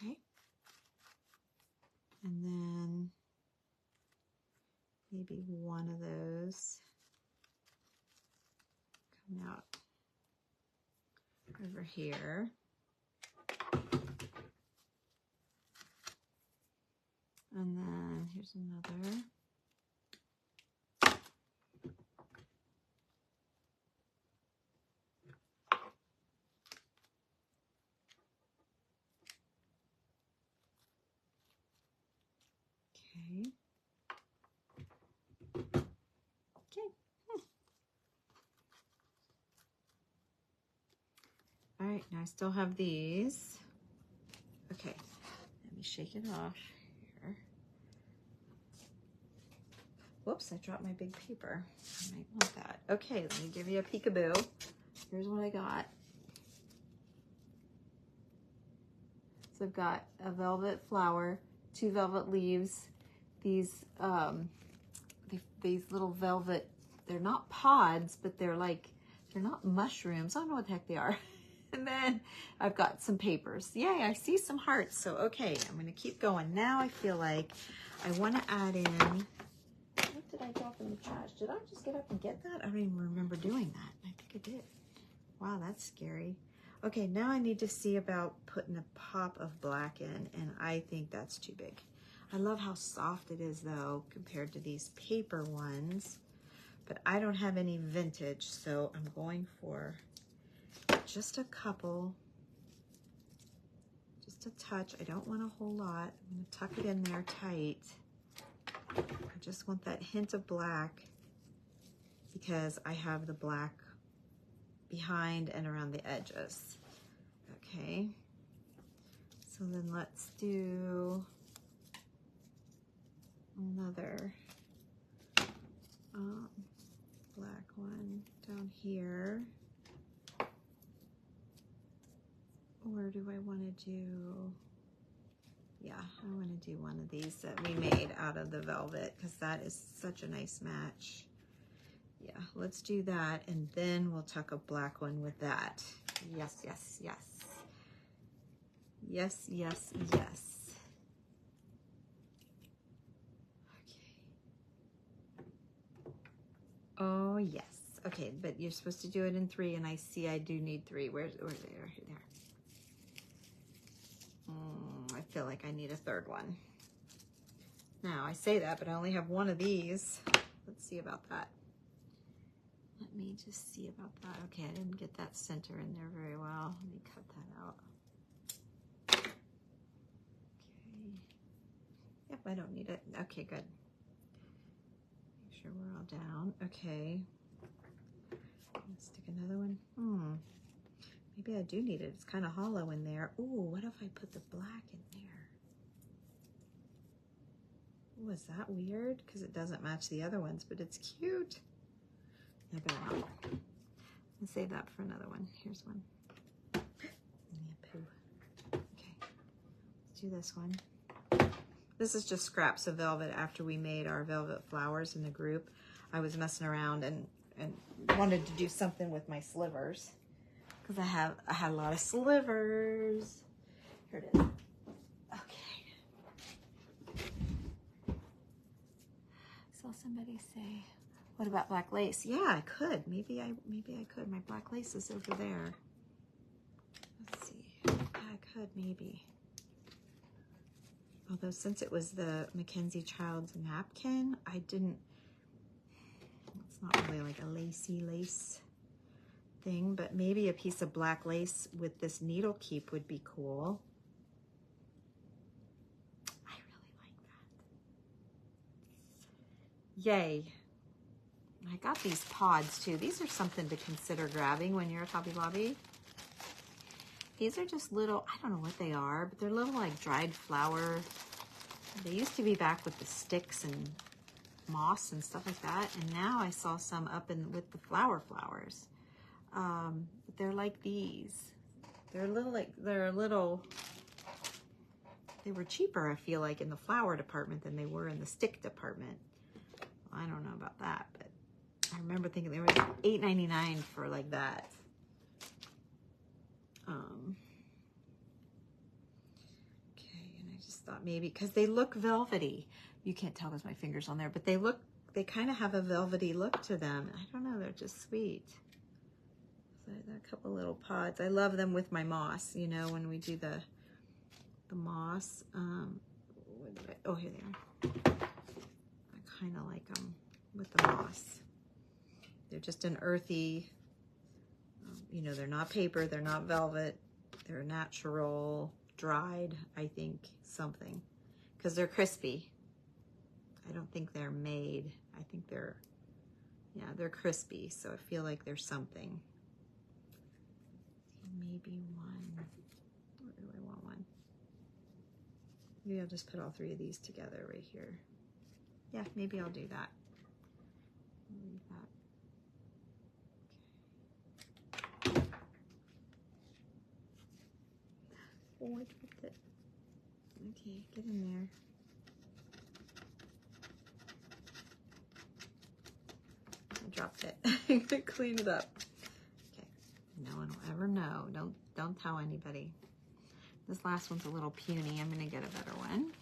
Okay. And then maybe one of those coming out over here. And then here's another. Okay. Okay. All right, now I still have these. Okay, let me shake it off here. Whoops, I dropped my big paper. I might want that. Okay, let me give you a peekaboo. Here's what I got. So I've got a velvet flower, 2 velvet leaves, these little velvet, they're not pods, but they're not mushrooms. I don't know what the heck they are. And then I've got some papers. Yay, I see some hearts. So, okay, I'm going to keep going. Now I feel like I want to add in, what did I drop in the trash? Did I just get up and get that? I don't even remember doing that. I think I did. Wow, that's scary. Okay, now I need to see about putting a pop of black in, and I think that's too big. I love how soft it is, though, compared to these paper ones. But I don't have any vintage, so I'm going for just a couple, just a touch. I don't want a whole lot. I'm going to tuck it in there tight. I just want that hint of black because I have the black behind and around the edges. Okay, so then let's do another black one down here. Or do I want to do, yeah, I want to do one of these that we made out of the velvet because that is such a nice match. Yeah, let's do that, and then we'll tuck a black one with that. Yes, yes, yes. Yes, yes, yes. Okay. Oh, yes. Okay, but you're supposed to do it in 3, and I see I do need 3. Where's there? I feel like I need a 3rd one. Now, I say that, but I only have one of these. Let's see about that. Let me just see about that. Okay, I didn't get that center in there very well. Let me cut that out. Okay. Yep, I don't need it. Okay, good. Make sure we're all down. Okay. Let's stick another one. Maybe I do need it. It's kind of hollow in there. Ooh, what if I put the black in there? Ooh, is that weird? Because it doesn't match the other ones, but it's cute. I better not. I'll save that for another one. Here's one. Give me a poo. Okay, let's do this one. This is just scraps of velvet after we made our velvet flowers in the group. I was messing around and wanted to do something with my slivers because I had a lot of slivers. Here it is. Okay. Saw somebody say, "What about black lace?" Yeah, I could. Maybe I could. My black lace is over there. Let's see. Yeah, I could maybe. Although since it was the Mackenzie Childs napkin, I didn't, it's not really like a lacy lace thing, but maybe a piece of black lace with this needle keep would be cool. I really like that. Yay. I got these pods too. These are something to consider grabbing when you're at Hobby Lobby. These are just little, I don't know what they are, but they're little like dried flower. They used to be back with the sticks and moss and stuff like that. And now I saw some up in with the flowers. But they're like these. They're a little like, they were cheaper, I feel like, in the flower department than they were in the stick department. I don't know about that, but I remember thinking they were $8.99 for like that. Okay, and I just thought maybe, because they look velvety. You can't tell because my finger's on there, but they kind of have a velvety look to them. I don't know, they're just sweet. So there are a couple little pods. I love them with my moss, you know, when we do the moss. Oh, here they are. I kind of like them with the moss. They're just an earthy, you know, they're not paper, they're not velvet, they're natural, dried, I think, something, because they're crispy. I don't think they're made. I think they're, yeah, they're crispy, so I feel like there's something. Maybe one, or do I want one? Maybe I'll just put all three of these together right here. Yeah, maybe I'll do that. Leave that. Oh, I dropped it. Okay, get in there. I dropped it. I'm gonna clean it up. Okay, no one will ever know. Don't tell anybody. This last one's a little puny. I'm gonna get a better one.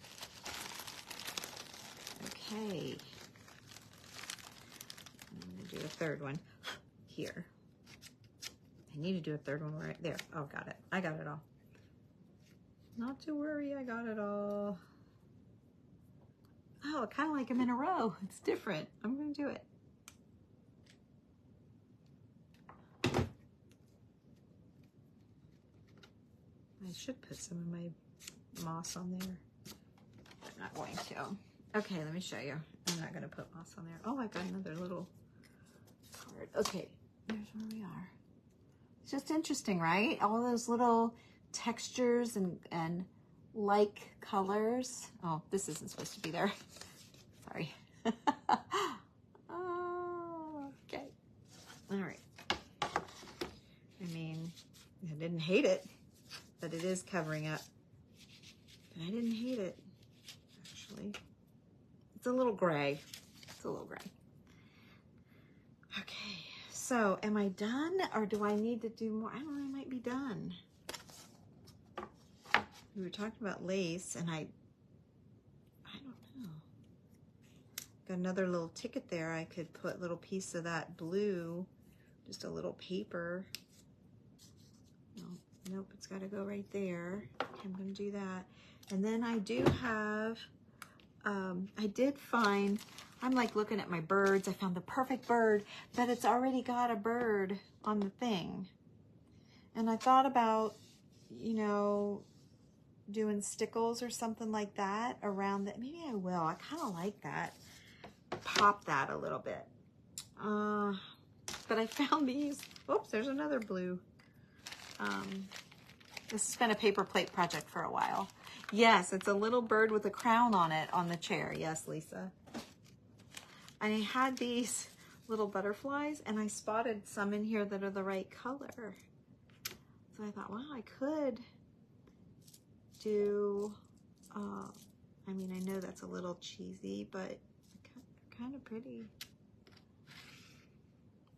Okay. I'm gonna do a third one here. I need to do a third one right there. Oh, got it. I got it all. Not to worry, I got it all. Oh, kind of like them in a row. It's different. I'm going to do it. I should put some of my moss on there. I'm not going to. Okay, let me show you. I'm not going to put moss on there. Oh, I got another little card. Okay, here's where we are. It's just interesting, right? All those little textures and like colors. Oh, this isn't supposed to be there. Sorry. Oh, okay. All right. I mean, I didn't hate it, but it is covering up. But I didn't hate it, actually. It's a little gray. It's a little gray. Okay. So, am I done, or do I need to do more? I don't know, I might be done. We were talking about lace, and I don't know. Got another little ticket there. I could put a little piece of that blue, just a little paper. Nope, it's got to go right there. Okay, I'm going to do that. And then I do have, I did find, I'm like looking at my birds. I found the perfect bird, but it's already got a bird on the thing. And I thought about, you know, doing stickles or something like that around that. Maybe I will. I kind of like that. Pop that a little bit. But I found these. Oops, there's another blue. This has been a paper plate project for a while. Yes, it's a little bird with a crown on it on the chair. Yes, Lisa. I had these little butterflies, and I spotted some in here that are the right color. So I thought, wow, I could do, I I mean, I know that's a little cheesy, but kind of pretty.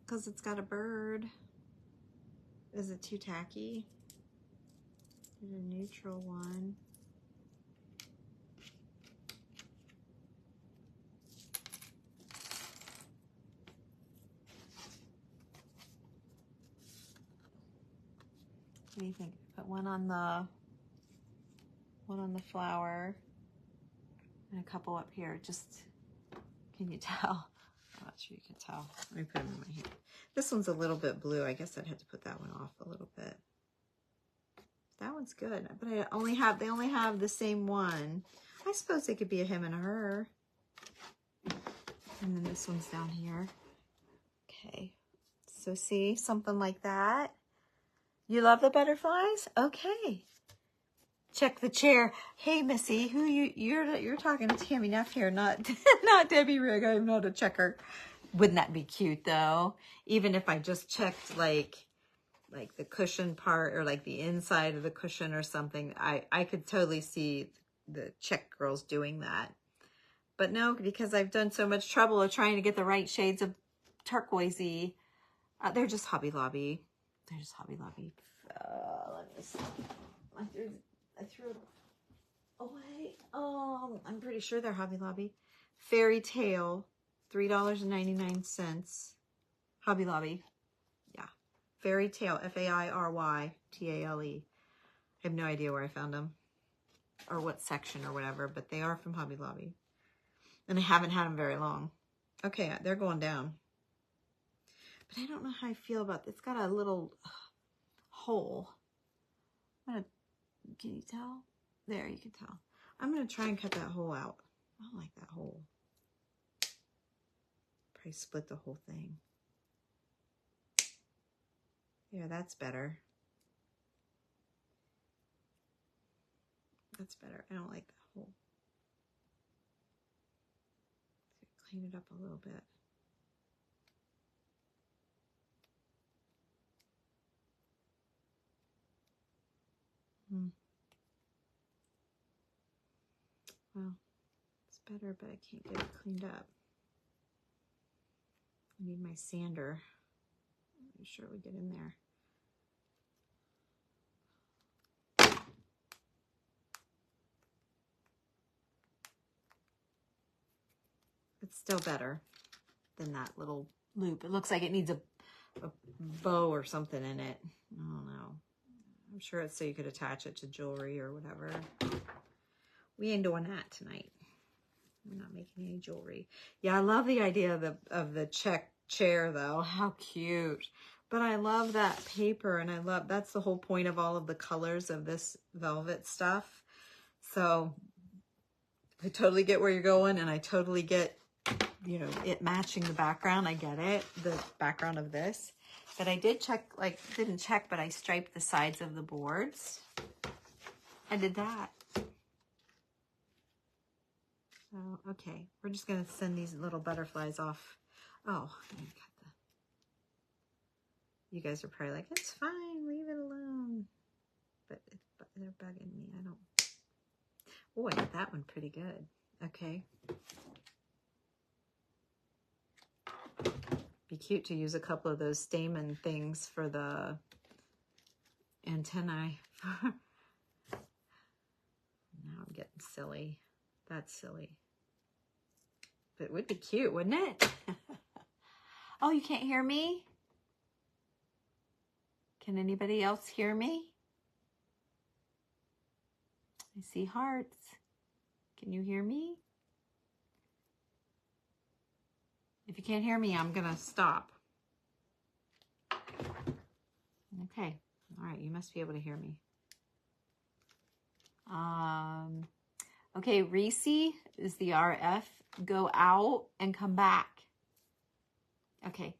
Because it's got a bird. Is it too tacky? There's a neutral one. What do you think? Put one on the flower and a couple up here. Just, can you tell? I'm not sure you can tell. Let me put them in my hand. This one's a little bit blue. I guess I'd have to put that one off a little bit. That one's good, but they only have the same one. I suppose they could be a him and a her. And then this one's down here. Okay. So see, something like that. You love the butterflies? Okay. Check the chair. Hey, Missy, who you're talking to Tammy Neff here, not not Debbie Rigg. I'm not a checker. Wouldn't that be cute though? Even if I just checked like the cushion part or like the inside of the cushion or something, I could totally see the check girls doing that. But no, because I've done so much trouble of trying to get the right shades of turquoisey. They're just Hobby Lobby. They're just Hobby Lobby. Let me see. I threw it away. I'm pretty sure they're Hobby Lobby. Fairy Tale, $3.99. Hobby Lobby. Yeah. Fairy Tale, Fairytale. I have no idea where I found them or what section or whatever, but they are from Hobby Lobby. And I haven't had them very long. Okay, they're going down. But I don't know how I feel about this. It's got a little hole. Can you tell? There, you can tell. I'm going to try and cut that hole out. I don't like that hole. Probably split the whole thing. Yeah, that's better. That's better. I don't like that hole. Clean it up a little bit. Well, it's better, but I can't get it cleaned up. I need my sander. Make sure we get in there. It's still better than that little loop. It looks like it needs a bow or something in it. I don't know. I'm sure it's so you could attach it to jewelry or whatever. We ain't doing that tonight. We're not making any jewelry. Yeah, I love the idea of the check chair though. How cute. But I love that paper, and that's the whole point of all of the colors of this velvet stuff. So I totally get where you're going, and I totally get, you know, it matching the background. I get it, the background of this. But I did check, didn't check, but I striped the sides of the boards. I did that. So, okay, we're just going to send these little butterflies off. Oh, I got you guys are probably like, it's fine, leave it alone. But they're bugging me. I don't. Oh, I got that one pretty good. Okay. Be cute to use a couple of those stamen things for the antennae. Now I'm getting silly. That's silly. But it would be cute, wouldn't it? Oh, you can't hear me? Can anybody else hear me? I see hearts. Can you hear me? If you can't hear me, I'm going to stop. Okay. All right. You must be able to hear me. Okay. Reese is the RF. Go out and come back. Okay.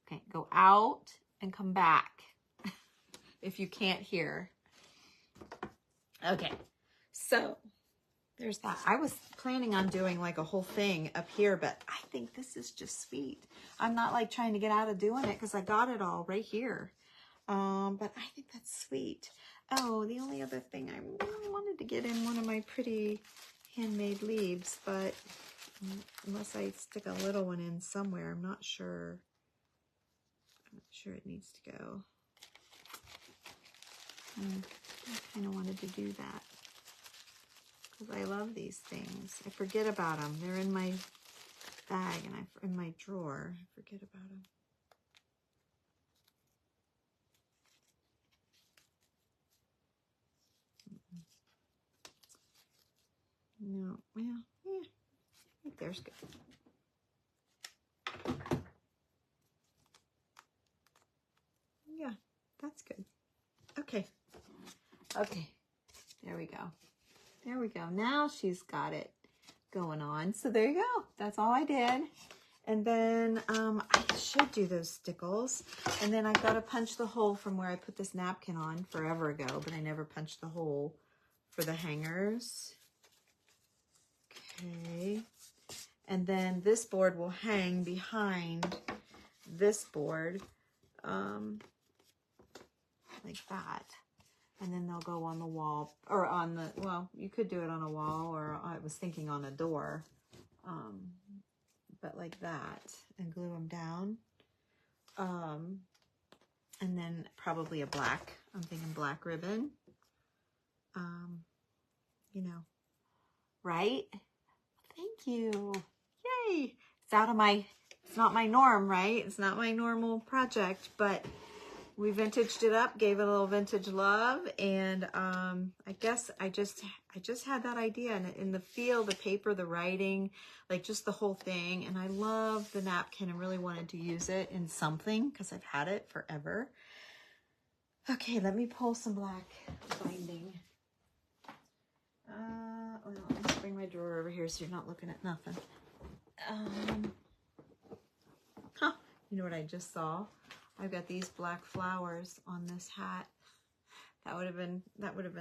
Okay. Go out and come back. If you can't hear. Okay. So there's that. I was planning on doing like a whole thing up here, but I think this is just sweet. I'm not like trying to get out of doing it because I got it all right here. But I think that's sweet. Oh, the only other thing I really wanted to get in one of my pretty handmade leaves, but unless I stick a little one in somewhere, I'm not sure. I'm not sure it needs to go. I kind of wanted to do that because I love these things. I forget about them. They're in my bag and in my drawer. I forget about them. No, well, yeah, I think there's good. Yeah, that's good. Okay. Okay. There we go. There we go. Now she's got it going on. So there you go. That's all I did. And then I should do those stickles. And then I've got to punch the hole from where I put this napkin on forever ago, but I never punched the hole for the hangers. Okay. And then this board will hang behind this board like that. And then they'll go on the wall, or on the, well, you could do it on a wall, or I was thinking on a door, but like that, and glue them down. And then probably a black, I'm thinking black ribbon, you know, right? Thank you. Yay. It's out of my, it's not my norm, right? It's not my normal project, but we vintaged it up, gave it a little vintage love, and I guess I just had that idea, and in the feel, the paper, the writing, like just the whole thing, and I love the napkin and really wanted to use it in something because I've had it forever. Okay, let me pull some black binding. Well, let's bring my drawer over here so you're not looking at nothing. You know what I just saw? I've got these black flowers on this hat. That would have been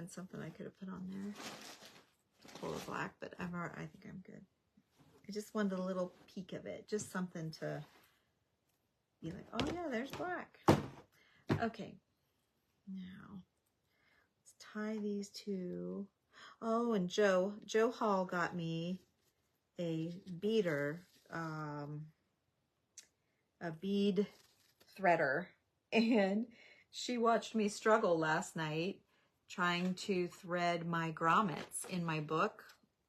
something I could have put on there. Full of black, but I think I'm good. I just wanted a little peek of it, just something to be like, oh yeah, there's black. Okay, now let's tie these two. Oh, and Joe Hall got me a beader, a bead threader, and she watched me struggle last night trying to thread my grommets in my book,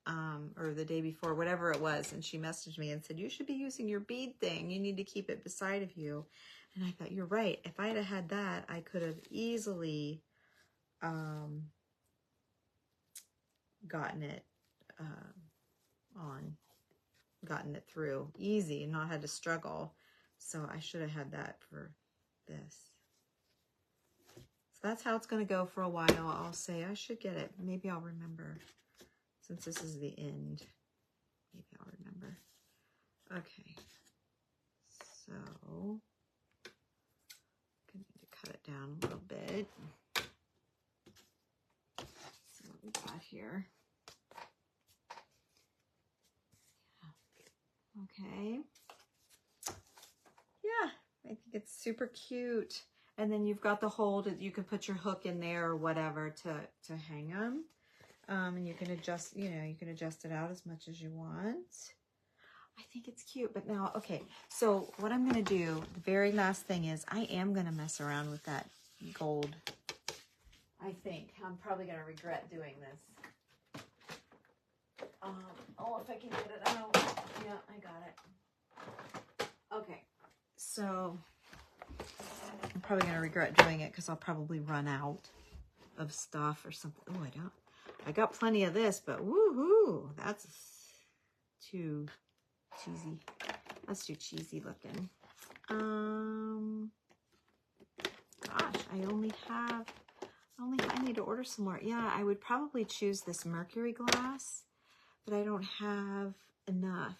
or the day before, whatever it was, and she messaged me and said, you should be using your bead thing, you need to keep it beside of you. And I thought, you're right, if I'd have had that, I could have easily gotten it gotten it through easy and not had to struggle. So I should have had that for this. So that's how it's going to go for a while. I'll say I should get it. Maybe I'll remember, since this is the end. Maybe I'll remember. Okay. So I'm going to need to cut it down a little bit. See what we got here. Okay. Yeah, I think it's super cute. And then you've got the hole that you can put your hook in there or whatever to hang them. And you can adjust, you know, you can adjust it out as much as you want. I think it's cute. But now, okay, so what I'm going to do, the very last thing is I am going to mess around with that gold. I think I'm probably going to regret doing this. Oh, if I can get it out. Yeah, I got it. Okay, so I'm probably going to regret doing it because I'll probably run out of stuff or something. Oh, I got plenty of this, but woohoo, that's too cheesy. That's too cheesy looking. Gosh, I need to order some more. Yeah, I would probably choose this mercury glass, but I don't have enough.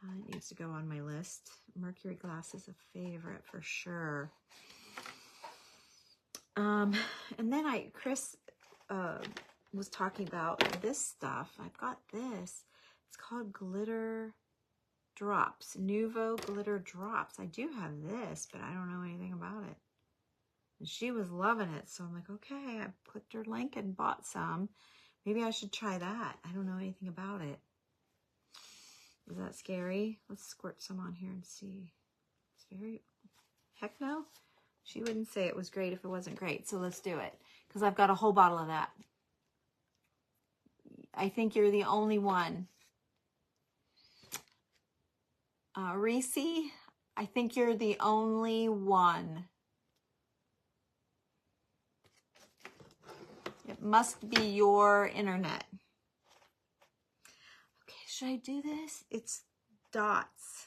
It needs to go on my list. Mercury glass is a favorite for sure. And then Chris was talking about this stuff. I've got this. It's called Glitter Drops. Nuvo Glitter Drops. I do have this, but I don't know anything about it. And she was loving it. So I'm like, okay, I clicked her link and bought some. Maybe I should try that. I don't know anything about it. Is that scary? Let's squirt some on here and see. It's very, heck no. She wouldn't say it was great if it wasn't great. So let's do it. Because I've got a whole bottle of that. I think you're the only one. Reese, I think you're the only one. It must be your internet. Okay, should I do this? It's dots.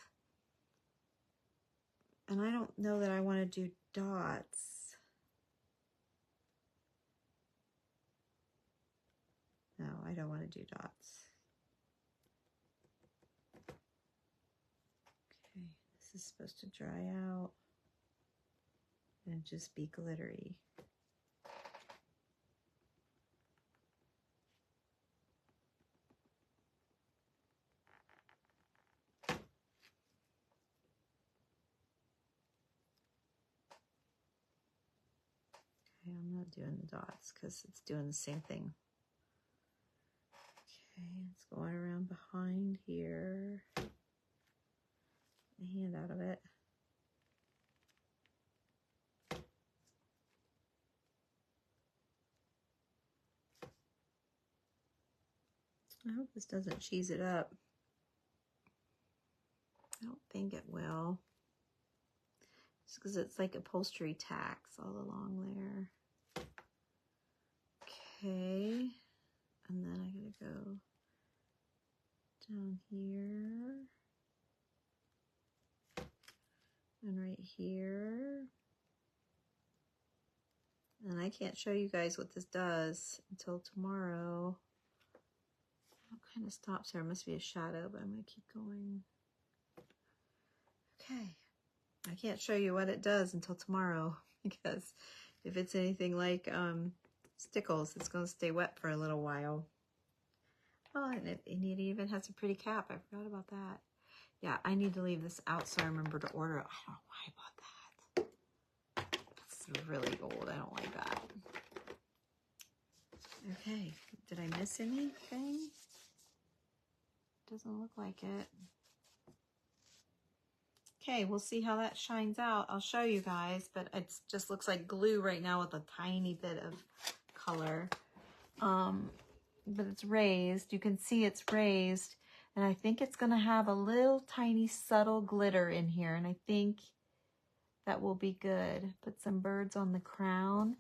And I don't know that I want to do dots. No, I don't want to do dots. Okay, this is supposed to dry out and just be glittery. Okay, I'm not doing the dots because it's doing the same thing. Okay, it's going around behind here. The hand out of it. I hope this doesn't cheese it up. I don't think it will. Just because it's like upholstery tacks all along there. Okay. And then I gotta go down here. And right here. And I can't show you guys what this does until tomorrow. What kind of stops there? It must be a shadow, but I'm gonna keep going. Okay. I can't show you what it does until tomorrow because if it's anything like Stickles, it's going to stay wet for a little while. Oh, and it even has a pretty cap. I forgot about that. Yeah, I need to leave this out so I remember to order it. I don't know why I bought that. It's really old. I don't like that. Okay, did I miss anything? Doesn't look like it. Okay, we'll see how that shines out. I'll show you guys, but it just looks like glue right now with a tiny bit of color. But it's raised. You can see it's raised. And I think it's going to have a little tiny subtle glitter in here. And I think that will be good. Put some birds on the crown.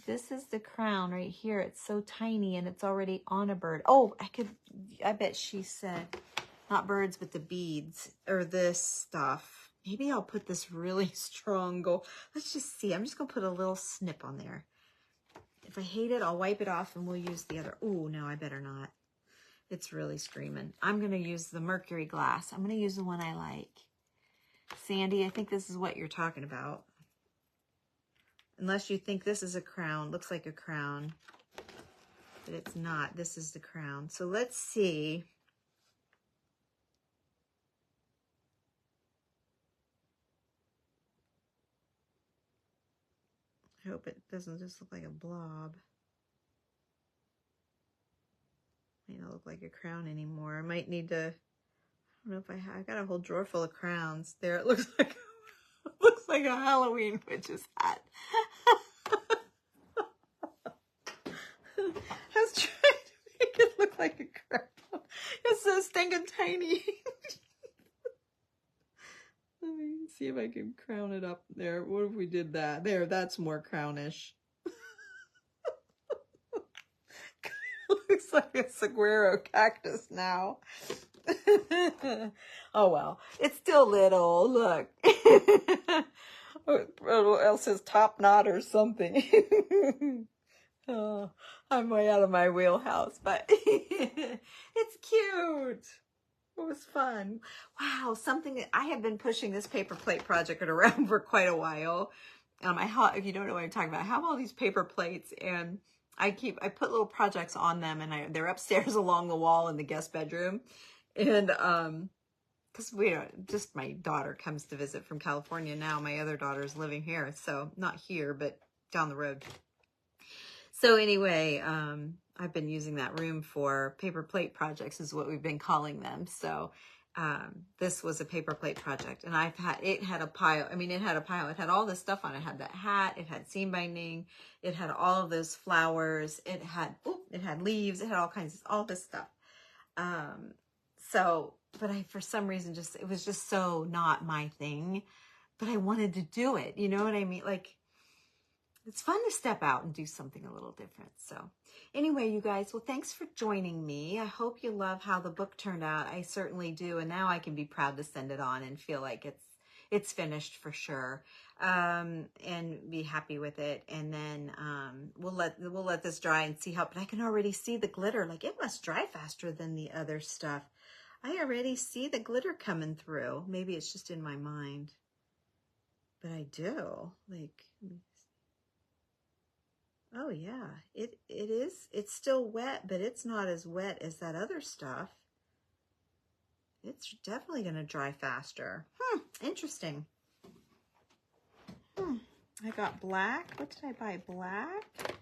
This is the crown right here. It's so tiny and it's already on a bird. Oh, I bet she said, not birds, but the beads or this stuff. Maybe I'll put this really strong gold. Let's just see. I'm just going to put a little snip on there. If I hate it, I'll wipe it off and we'll use the other. Oh, no, I better not. It's really screaming. I'm going to use the mercury glass. I'm going to use the one I like. Sandy, I think this is what you're talking about. Unless you think this is a crown. Looks like a crown. But it's not. This is the crown. So let's see. I hope it doesn't just look like a blob. Might not look like a crown anymore. I might need to, I don't know if I got a whole drawer full of crowns. There, it looks like a Halloween witch's hat. I was trying to make it look like a crown. It's so stinking tiny. Let me see if I can crown it up there. What if we did that? There, that's more crownish. Looks like a saguaro cactus now. Oh well, it's still little. Look. What else is top knot or something? Oh, I'm way out of my wheelhouse, but it's cute. It was fun. Wow, something that I have been pushing this paper plate project around for quite a while. If you don't know what I'm talking about, I have all these paper plates and I put little projects on them and they're upstairs along the wall in the guest bedroom. And, cause just my daughter comes to visit from California now. My other daughter's living here. So not here, but down the road. So anyway, I've been using that room for paper plate projects is what we've been calling them. So this was a paper plate project, and it had a pile. I mean, it had a pile. It had all this stuff on it. It had that hat. It had seam binding. It had all of those flowers. It had leaves. It had all this stuff. But for some reason, it was just so not my thing, but I wanted to do it. You know what I mean? Like, it's fun to step out and do something a little different. So anyway, you guys, well, thanks for joining me. I hope you love how the book turned out. I certainly do. And now I can be proud to send it on and feel like it's finished for sure. And be happy with it. And then, we'll let this dry and see but I can already see the glitter. Like, it must dry faster than the other stuff. I already see the glitter coming through. Maybe it's just in my mind, but I do. Like, oh yeah, it is. It's still wet, but it's not as wet as that other stuff. It's definitely going to dry faster. Interesting. I got black. What did I buy? Black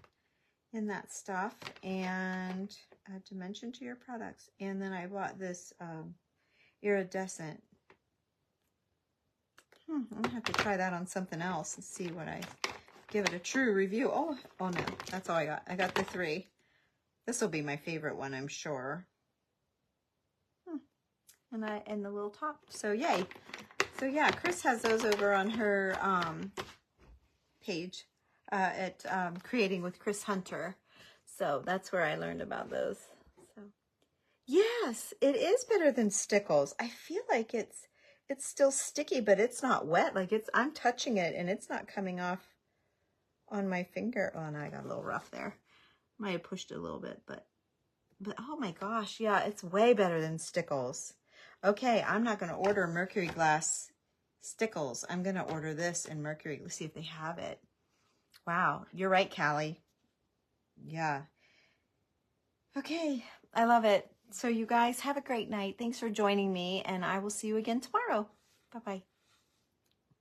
in that stuff, and add dimension to your products. And then I bought this iridescent. I'm going to have to try that on something else and see what give it a true review. Oh no, that's all I got. I got the 3. This will be my favorite one, I'm sure. And the little top. So yay. So yeah, Chris has those over on her page at Creating with Chris Hunter. So that's where I learned about those. So yes, it is better than Stickles. I feel like it's still sticky, but it's not wet. Like, I'm touching it and it's not coming off on my finger. Oh, and I got a little rough there. Might have pushed it a little bit, but oh my gosh, yeah, it's way better than Stickles. Okay, I'm not going to order Mercury Glass Stickles. I'm going to order this in Mercury. Let's see if they have it. Wow, you're right, Callie. Yeah. Okay, I love it. So you guys have a great night. Thanks for joining me, and I will see you again tomorrow. Bye-bye.